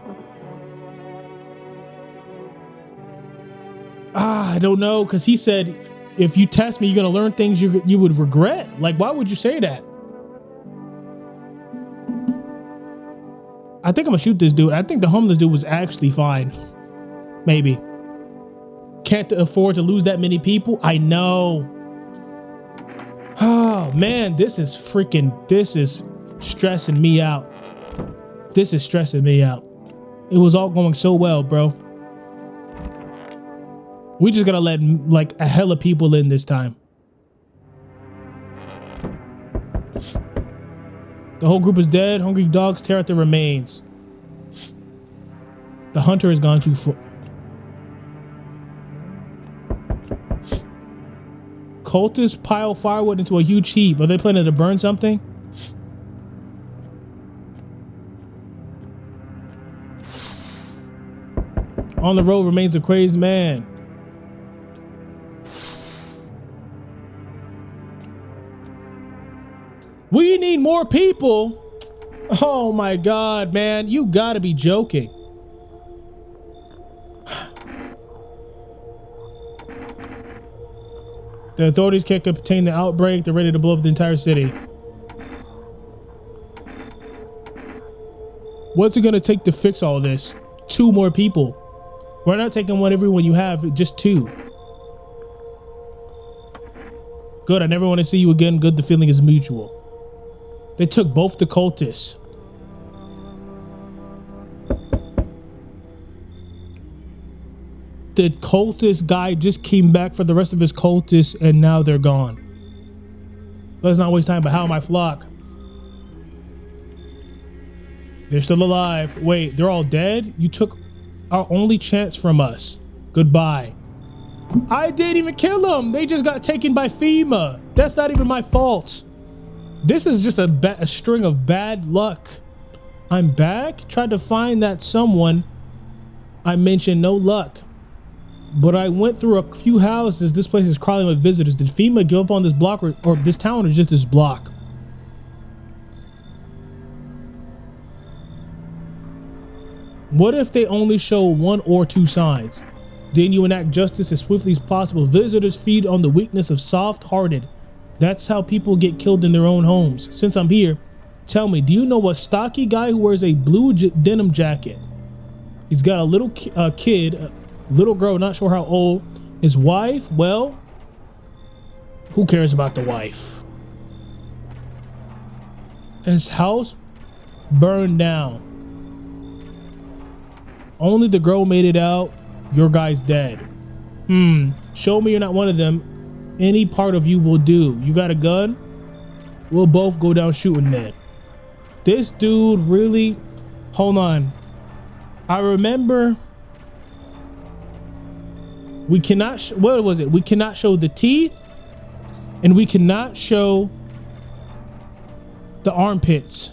I don't know, because he said, if you test me, you're going to learn things you would regret. Like, why would you say that? I think I'm going to shoot this dude. I think the homeless dude was actually fine. Maybe. Can't afford to lose that many people. I know. Oh, man, this is stressing me out. This is stressing me out. It was all going so well, bro. We just gotta let like a hell of people in this time. The whole group is dead. Hungry dogs tear at the remains. The hunter has gone too far. Cultists pile firewood into a huge heap. Are they planning to burn something? On the road remains a crazed man. We need more people. Oh my God, man. You gotta be joking. The authorities can't contain the outbreak. They're ready to blow up the entire city. What's it gonna take to fix all this? 2 more people. We're not taking everyone you have, just 2. Good, I never want to see you again. Good, the feeling is mutual. They took both the cultists. The cultist guy just came back for the rest of his cultists and now they're gone. Let's not waste time, but how my flock? They're still alive. Wait, they're all dead? You took our only chance from us. Goodbye. I didn't even kill them. They just got taken by FEMA. That's not even my fault. This is just a string of bad luck. I'm back. Tried to find that someone. I mentioned no luck. But I went through a few houses. This place is crawling with visitors. Did FEMA give up on this block or this town or just this block? What if they only show 1 or 2 signs? Then you enact justice as swiftly as possible. Visitors feed on the weakness of soft-hearted. That's how people get killed in their own homes. Since I'm here, tell me, do you know a stocky guy who wears a blue denim jacket? He's got a little kid, a little girl, not sure how old, His wife, well, who cares about the wife? His house burned down. Only the girl made it out. Your guy's dead. Show me you're not one of them. Any part of you will do. You got a gun? We'll both go down shooting then. This dude really... Hold on. I remember... We cannot... What was it? We cannot show the teeth. And we cannot show the armpits.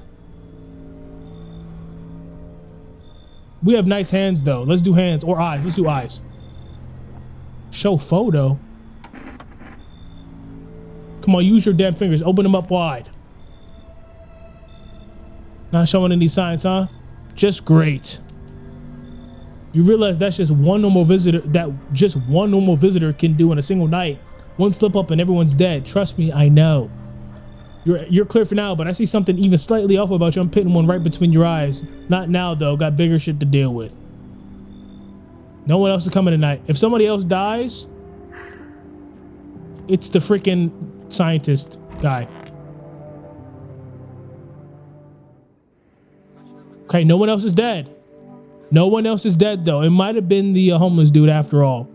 We have nice hands though. Let's do hands or eyes. Let's do eyes. Show photo. Come on, use your damn fingers. Open them up wide. Not showing any signs, huh? Just great. You realize that's just one normal visitor can do in a single night. One slip up and everyone's dead. Trust me, I know. You're clear for now, but I see something even slightly off about you. I'm pitting one right between your eyes. Not now, though. Got bigger shit to deal with. No one else is coming tonight. If somebody else dies, it's the freaking scientist guy. Okay, no one else is dead. No one else is dead, though. It might have been the homeless dude after all.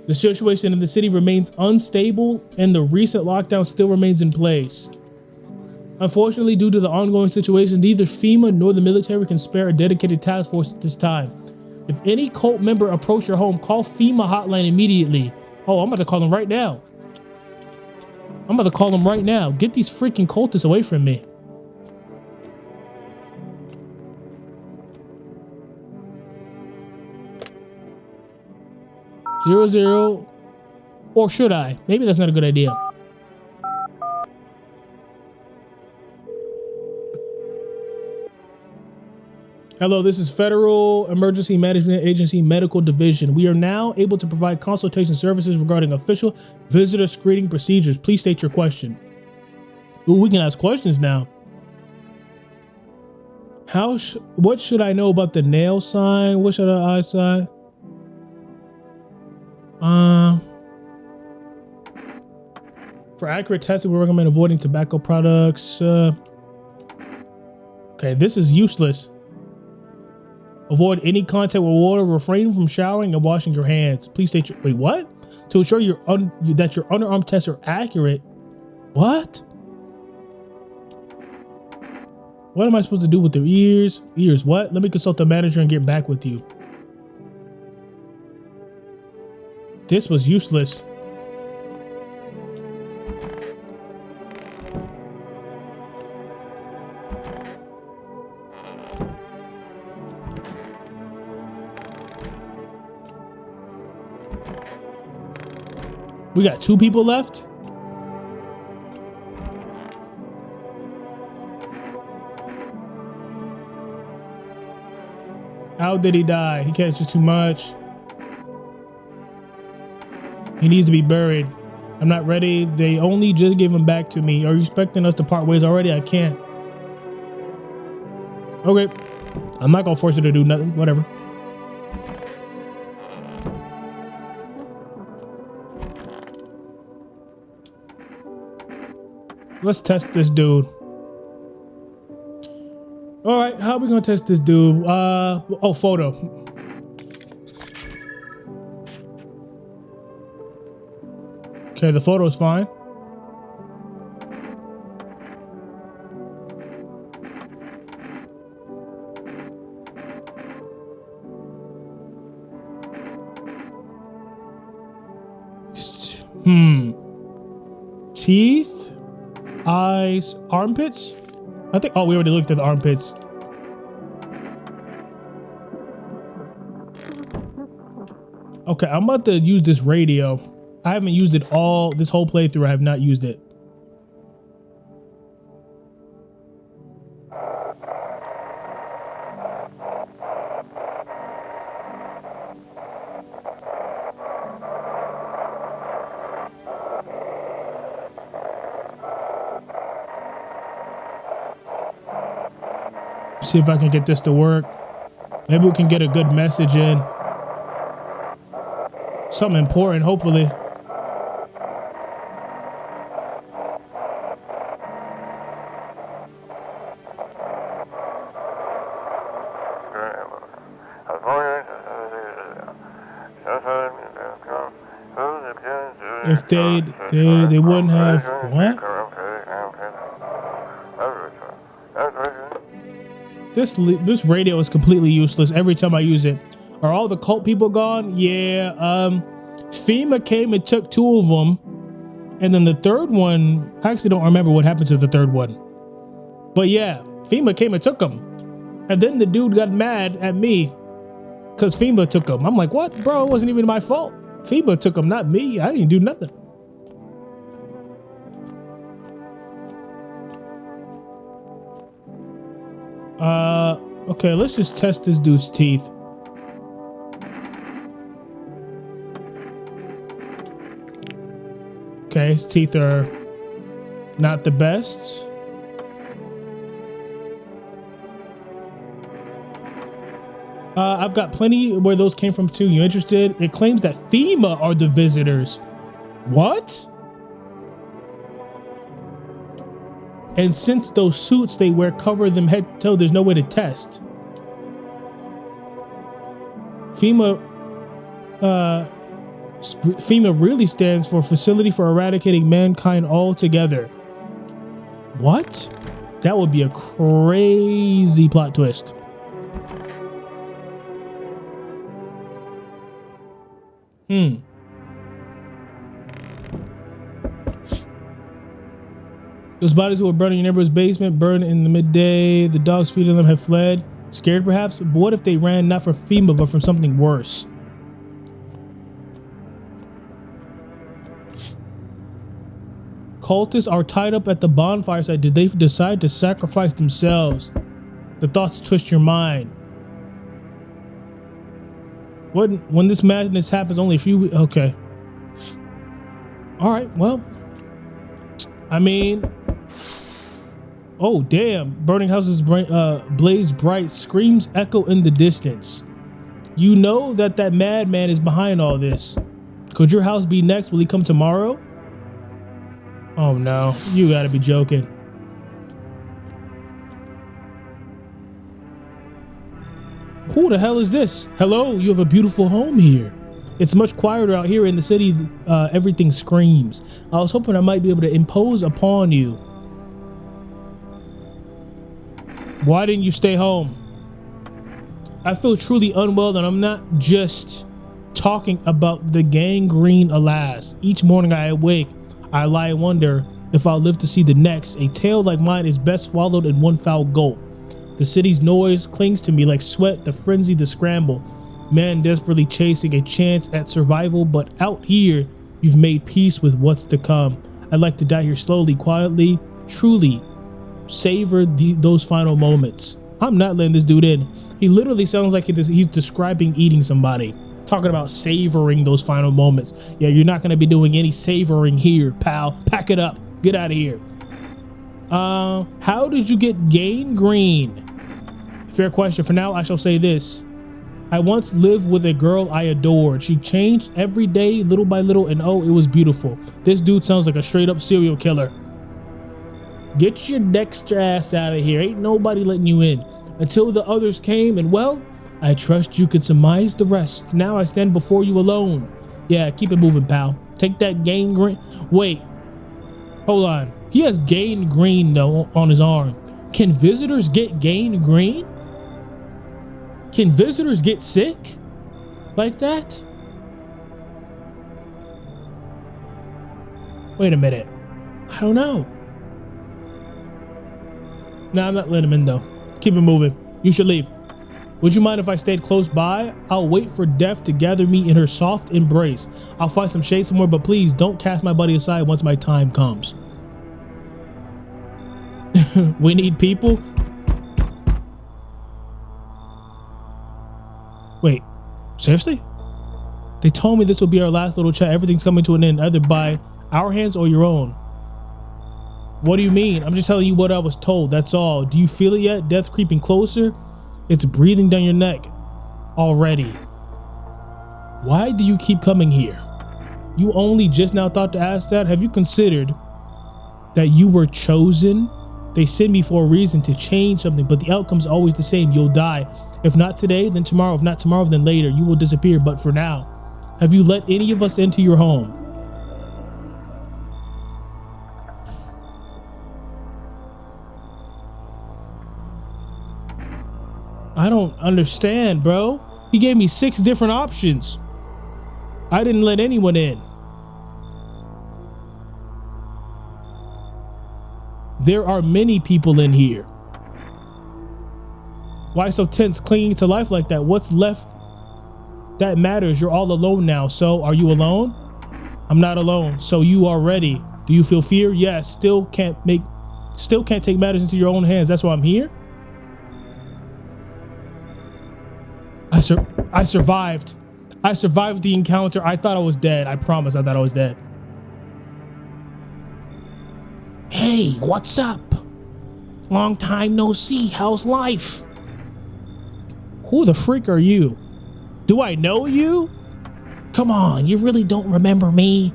The situation in the city remains unstable and the recent lockdown still remains in place. Unfortunately, due to the ongoing situation, neither FEMA nor the military can spare a dedicated task force at this time. If any cult member approach your home, call FEMA hotline immediately. Oh, I'm about to call them right now. Get these freaking cultists away from me. .00, or should I? Maybe that's not a good idea. Hello, this is Federal Emergency Management Agency Medical Division. We are now able to provide consultation services regarding official visitor screening procedures. Please state your question. Ooh, we can ask questions now. What should I know about the nail sign? What should I eye sign? For accurate testing, we recommend avoiding tobacco products. Okay, this is useless. Avoid any contact with water. Refrain from showering and washing your hands. Please state your... Wait, what? To ensure that your underarm tests are accurate. What? What am I supposed to do with their ears? Ears, what? Let me consult the manager and get back with you. This was useless. We got 2 people left. How did he die? He catches too much. He needs to be buried. I'm not ready. They only just gave him back to me. Are you expecting us to part ways already? I can't. Okay. I'm not gonna force you to do nothing. Whatever. Let's test this dude. All right, how are we gonna test this dude? Oh, photo. Okay, the photo is fine. Teeth, eyes, armpits. I think. Oh, we already looked at the armpits. Okay, I'm about to use this radio. I haven't used it all this whole playthrough. I have not used it. See if I can get this to work. Maybe we can get a good message in. Something important, hopefully. If they wouldn't have what? This radio is completely useless every time I use it. Are all the cult people gone? Yeah. FEMA came and took 2 of them, and then the third one, I actually don't remember what happened to the third one. But yeah, FEMA came and took them, and then the dude got mad at me because FEMA took them. I'm like, what, bro? It wasn't even my fault. FEMA took them, not me. I didn't do nothing. Okay, let's just test this dude's teeth. Okay, his teeth are not the best. I've got plenty where those came from too. You interested? It claims that FEMA are the visitors. What? And since those suits they wear cover them head to toe, there's no way to test. FEMA really stands for Facility for Eradicating Mankind Altogether. What? That would be a crazy plot twist. Those bodies who were burned in your neighbor's basement, burned in the midday. The dogs feeding them have fled. Scared perhaps? But what if they ran not from FEMA, but from something worse? Cultists are tied up at the bonfire site. Did they decide to sacrifice themselves? The thoughts twist your mind. When this madness happens, only a few weeks. Okay. All right. Well, I mean, oh damn! Burning houses blaze bright. Screams echo in the distance. You know that madman is behind all this. Could your house be next? Will he come tomorrow? Oh no! You gotta be joking. Who the hell is this? Hello, you have a beautiful home here. It's much quieter out here in the city. Everything screams. I was hoping I might be able to impose upon you. Why didn't you stay home? I feel truly unwell, and I'm not just talking about the gangrene, alas. Each morning I awake, I lie and wonder if I'll live to see the next. A tale like mine is best swallowed in one foul gulp. The city's noise clings to me like sweat, the frenzy, the scramble. Man desperately chasing a chance at survival, but out here, you've made peace with what's to come. I'd like to die here slowly, quietly, truly savor those final moments. I'm not letting this dude in. He literally sounds like he's describing eating somebody. Talking about savoring those final moments. Yeah, you're not going to be doing any savoring here, pal. Pack it up. Get out of here. How did you get gangrene? Fair question. For now, I shall say this. I once lived with a girl I adored. She changed every day, little by little, and oh, it was beautiful. This dude sounds like a straight up serial killer. Get your Dexter ass out of here. Ain't nobody letting you in. Until the others came, and well, I trust you could surmise the rest. Now I stand before you alone. Yeah, keep it moving, pal. Take that gangrene. Wait. Hold on. He has gangrene, though, on his arm. Can visitors get gangrene? Can visitors get sick like that? Wait a minute. I don't know. Nah, I'm not letting him in, though. Keep it moving. You should leave. Would you mind if I stayed close by? I'll wait for death to gather me in her soft embrace. I'll find some shade somewhere, but please don't cast my buddy aside once my time comes. We need people? Wait, seriously? They told me this will be our last little chat. Everything's coming to an end, either by our hands or your own. What do you mean? I'm just telling you what I was told, that's all. Do you feel it yet? Death creeping closer? It's breathing down your neck already. Why do you keep coming here? You only just now thought to ask that? Have you considered that you were chosen? They sent me for a reason to change something, but the outcome's always the same. You'll die. If not today, then tomorrow. If not tomorrow, then later. You will disappear. But for now, have you let any of us into your home? I don't understand, bro. He gave me 6 different options. I didn't let anyone in. There are many people in here. Why so tense, clinging to life like that? What's left that matters? You're all alone now. So are you alone? I'm not alone. So you are ready. Do you feel fear? Yes. Still can't take matters into your own hands. That's why I'm here. I survived. I survived the encounter. I thought I was dead. I promise I thought I was dead. Hey, what's up? Long time no see. How's life? Who the freak are you? Do I know you? Come on, you really don't remember me?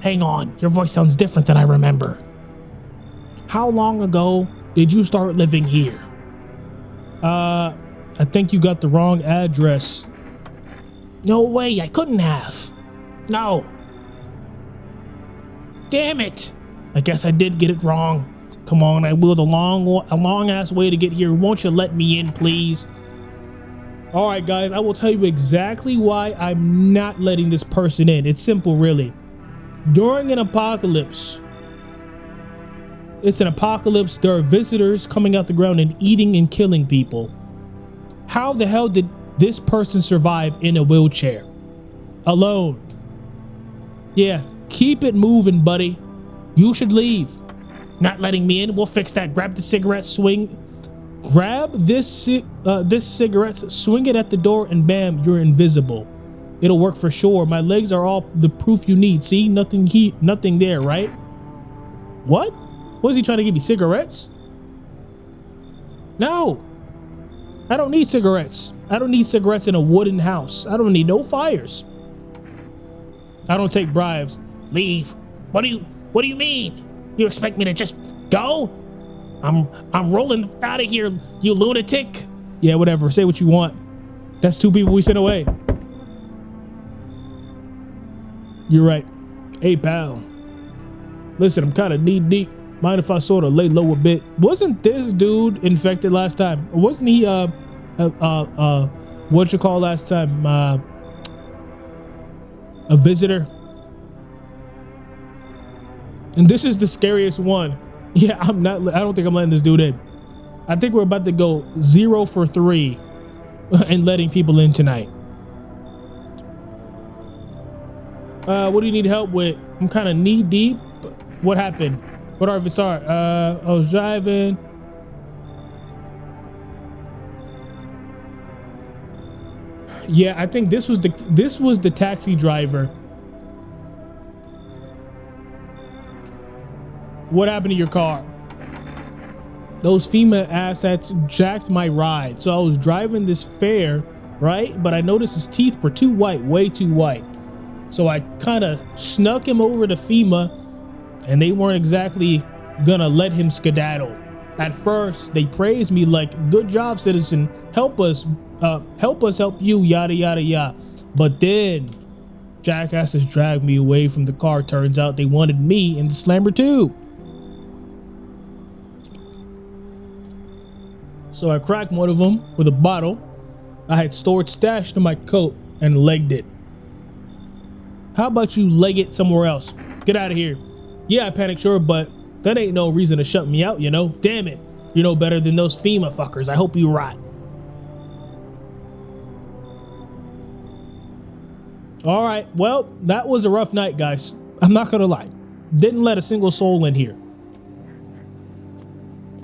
Hang on, your voice sounds different than I remember. How long ago did you start living here? I think you got the wrong address. No way, I couldn't have. No. Damn it. I guess I did get it wrong. Come on, I willed a long ass way to get here. Won't you let me in, please? All right, guys, I will tell you exactly why I'm not letting this person in. It's simple, really. During an apocalypse, it's an apocalypse. There are visitors coming out the ground and eating and killing people. How the hell did this person survive in a wheelchair? Alone. Yeah, keep it moving, buddy. You should leave. Not letting me in. We'll fix that. Grab the cigarette, grab this cigarette, swing it at the door, and bam, you're invisible. It'll work for sure. My legs are all the proof you need. See, nothing there, right? What? Was he trying to give me cigarettes? No. I don't need cigarettes. I don't need cigarettes in a wooden house. I don't need no fires. I don't take bribes. Leave. What do you mean? You expect me to just go? I'm rolling out of here, you lunatic. Yeah, whatever. Say what you want. That's 2 people we sent away. You're right. Hey, pal. Listen, I'm kind of knee deep. Mind if I sort of lay low a bit? Wasn't this dude infected last time? Or wasn't he, what you call last time? A visitor? And this is the scariest one. Yeah, I don't think I'm letting this dude in. I think we're about to go 0 for 3 and letting people in tonight. What do you need help with? I'm kind of knee deep. What happened? What are we start? I was driving. Yeah, I think this was the taxi driver. What happened to your car? Those FEMA assets jacked my ride. So I was driving this fare, right? But I noticed his teeth were too white, way too white. So I kind of snuck him over to FEMA, and they weren't exactly gonna let him skedaddle. At first, they praised me like, good job, citizen. Help us help you, yada, yada, yada. But then jackasses dragged me away from the car. Turns out they wanted me in the slammer too. So I cracked one of them with a bottle I had stored stashed in my coat and legged it. How about you leg it somewhere else? Get out of here. Yeah, I panicked, sure, but that ain't no reason to shut me out, you know? Damn it. You know better than those FEMA fuckers. I hope you rot. All right, well, that was a rough night, guys. I'm not gonna lie. Didn't let a single soul in here.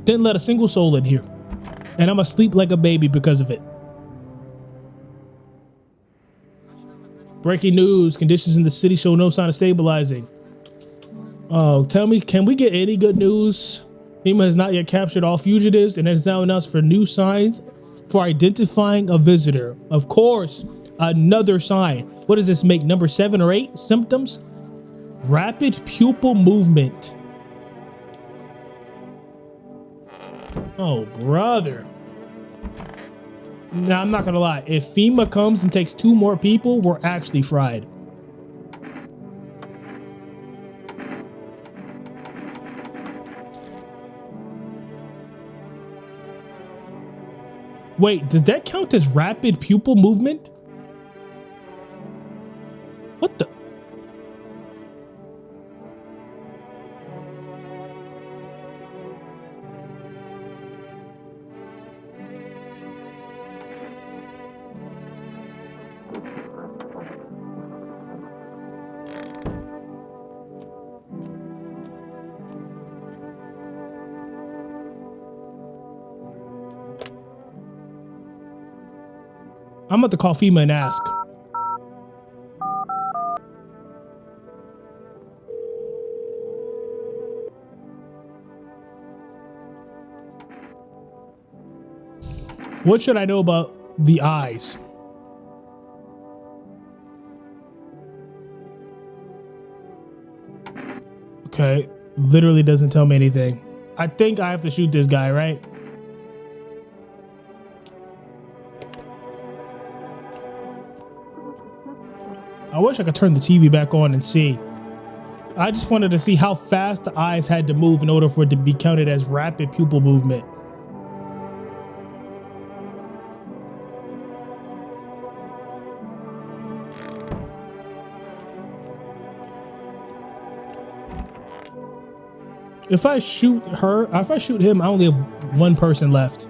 Didn't let a single soul in here. And I'm asleep like a baby because of it. Breaking news, conditions in the city show no sign of stabilizing. Oh, tell me, can we get any good news? FEMA has not yet captured all fugitives and has now announced for new signs for identifying a visitor. Of course, Another sign. What does this make? Number 7 or 8 symptoms? Rapid pupil movement. Oh, brother. Now, I'm not gonna lie. If FEMA comes and takes 2 more people, we're actually fried. Wait, does that count as rapid pupil movement? What the? I'm about to call FEMA and ask. What should I know about the eyes? Okay, literally doesn't tell me anything. I think I have to shoot this guy, right? I wish I could turn the TV back on and see. I just wanted to see how fast the eyes had to move in order for it to be counted as rapid pupil movement. If I shoot her, if I shoot him, I only have 1 person left.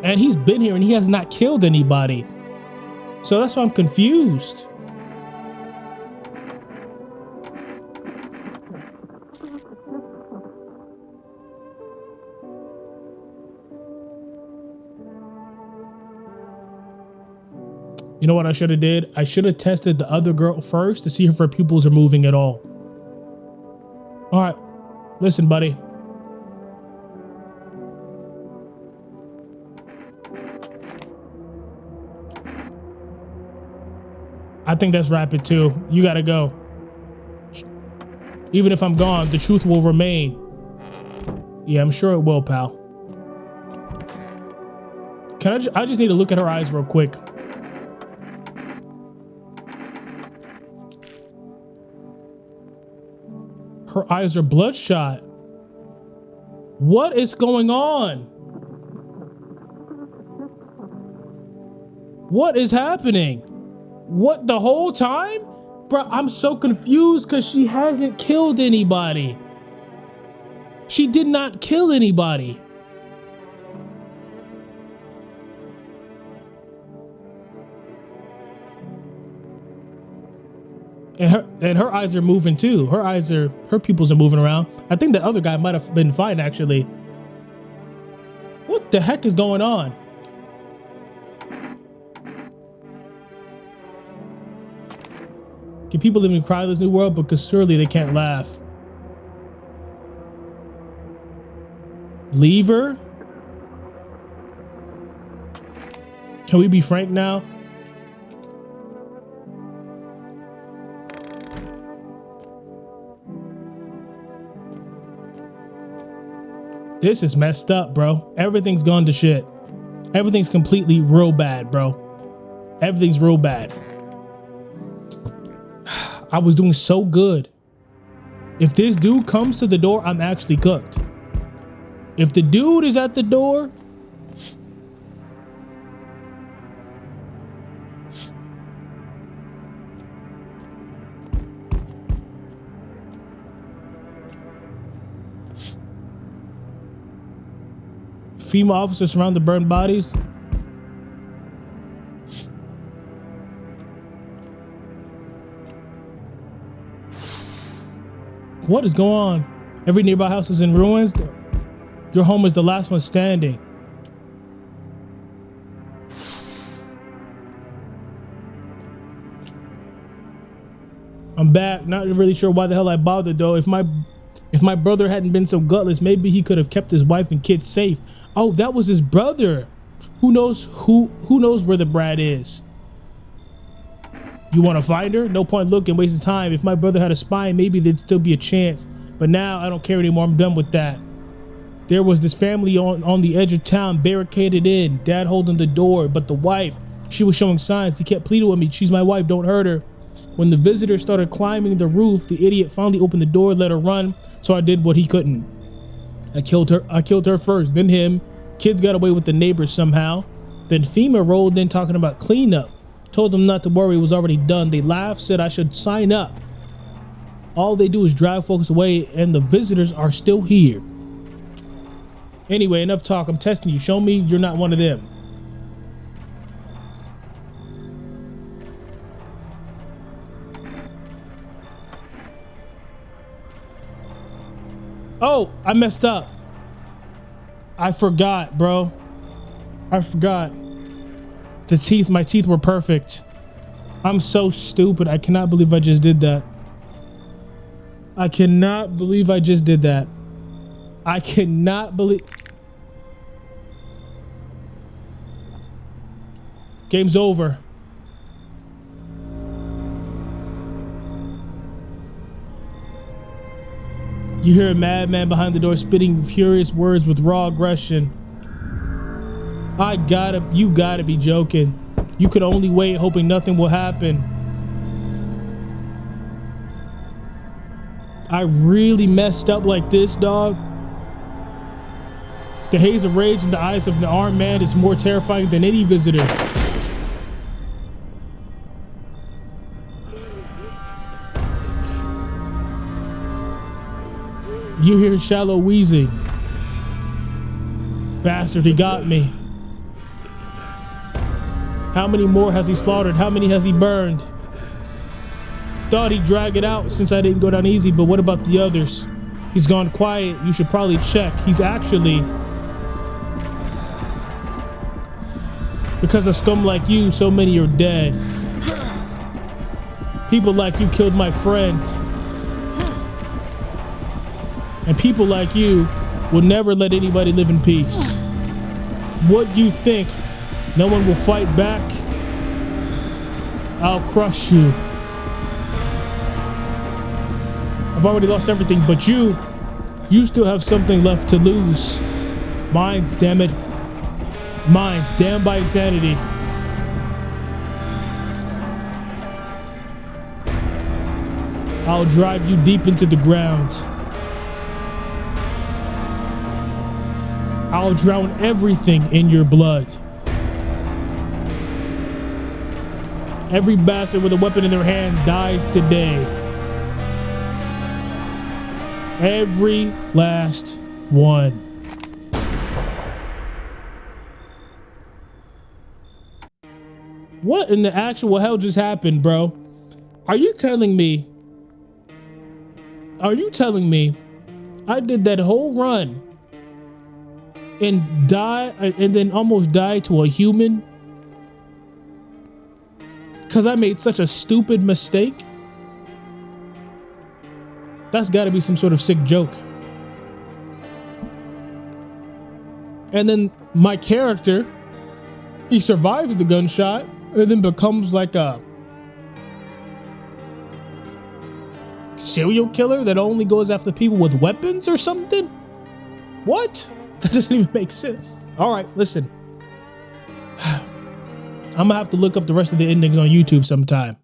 And he's been here and he has not killed anybody. So that's why I'm confused. You know what I should have did? I should have tested the other girl first to see if her pupils are moving at all. All right, listen, buddy. I think that's rapid too. You gotta go. Even if I'm gone, the truth will remain. Yeah, I'm sure it will, pal. Can I just need to look at her eyes real quick. Her eyes are bloodshot. What is going on? What is happening? What, the whole time? Bro, I'm so confused because she hasn't killed anybody. She did not kill anybody. And her eyes are moving too. Her pupils are moving around. I think the other guy might have been fine actually. What the heck is going on? Can people even cry in this new world? Because surely they can't laugh. Leave her? Can we be frank now? This is messed up, bro. Everything's gone to shit. Everything's completely real bad, bro. Everything's real bad. I was doing so good. If this dude comes to the door, I'm actually cooked. If the dude is at the door, FEMA officers surround the burned bodies. What is going on? Every nearby house is in ruins. Your home is the last one standing. I'm back. Not really sure why the hell I bothered though. If my If my brother hadn't been so gutless, maybe he could have kept his wife and kids safe. Oh, that was his brother. Who knows where the brat is? You want to find her? No point looking, wasting time. If my brother had a spy, maybe there'd still be a chance. But now I don't care anymore. I'm done with that. There was this family on the edge of town, barricaded in, dad holding the door, but the wife, she was showing signs. He kept pleading with me. She's my wife, don't hurt her. When the visitors started climbing the roof, the idiot finally opened the door, let her run. So I did what he couldn't. I killed her first, then him. Kids got away with the neighbors somehow. Then FEMA rolled in talking about cleanup. Told them not to worry, it was already done. They laughed, said I should sign up. All they do is drive folks away, and the visitors are still here. Anyway, enough talk. I'm testing you. Show me you're not one of them. Oh, I messed up. I forgot, bro. I forgot. My teeth were perfect. I'm so stupid. I cannot believe I just did that. I cannot believe I just did that. I cannot believe. Game's over. You hear a madman behind the door spitting furious words with raw aggression. You gotta be joking. You could only wait, hoping nothing will happen. I really messed up like this, dog. The haze of rage in the eyes of the armed man is more terrifying than any visitor. You hear shallow wheezing. Bastard, he got me. How many more has he slaughtered? How many has he burned? Thought he'd drag it out since I didn't go down easy, but what about the others? He's gone quiet. You should probably check. He's actually... Because of scum like you, so many are dead. People like you killed my friend. And people like you will never let anybody live in peace. What do you think? No one will fight back? I'll crush you. I've already lost everything, but you still have something left to lose. Minds, damn it. Minds, damned by insanity. I'll drive you deep into the ground. I'll drown everything in your blood. Every bastard with a weapon in their hand dies today. Every last one. What in the actual hell just happened, bro? Are you telling me I did that whole run and then almost died to a human because I made such a stupid mistake? That's got to be some sort of sick joke. And then my character, he survives the gunshot and then becomes like a serial killer that only goes after people with weapons or something? What? That doesn't even make sense. All right, listen. I'm gonna have to look up the rest of the endings on YouTube sometime.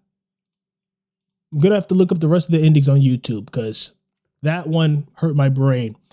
I'm gonna have to look up the rest of the endings on YouTube because that one hurt my brain.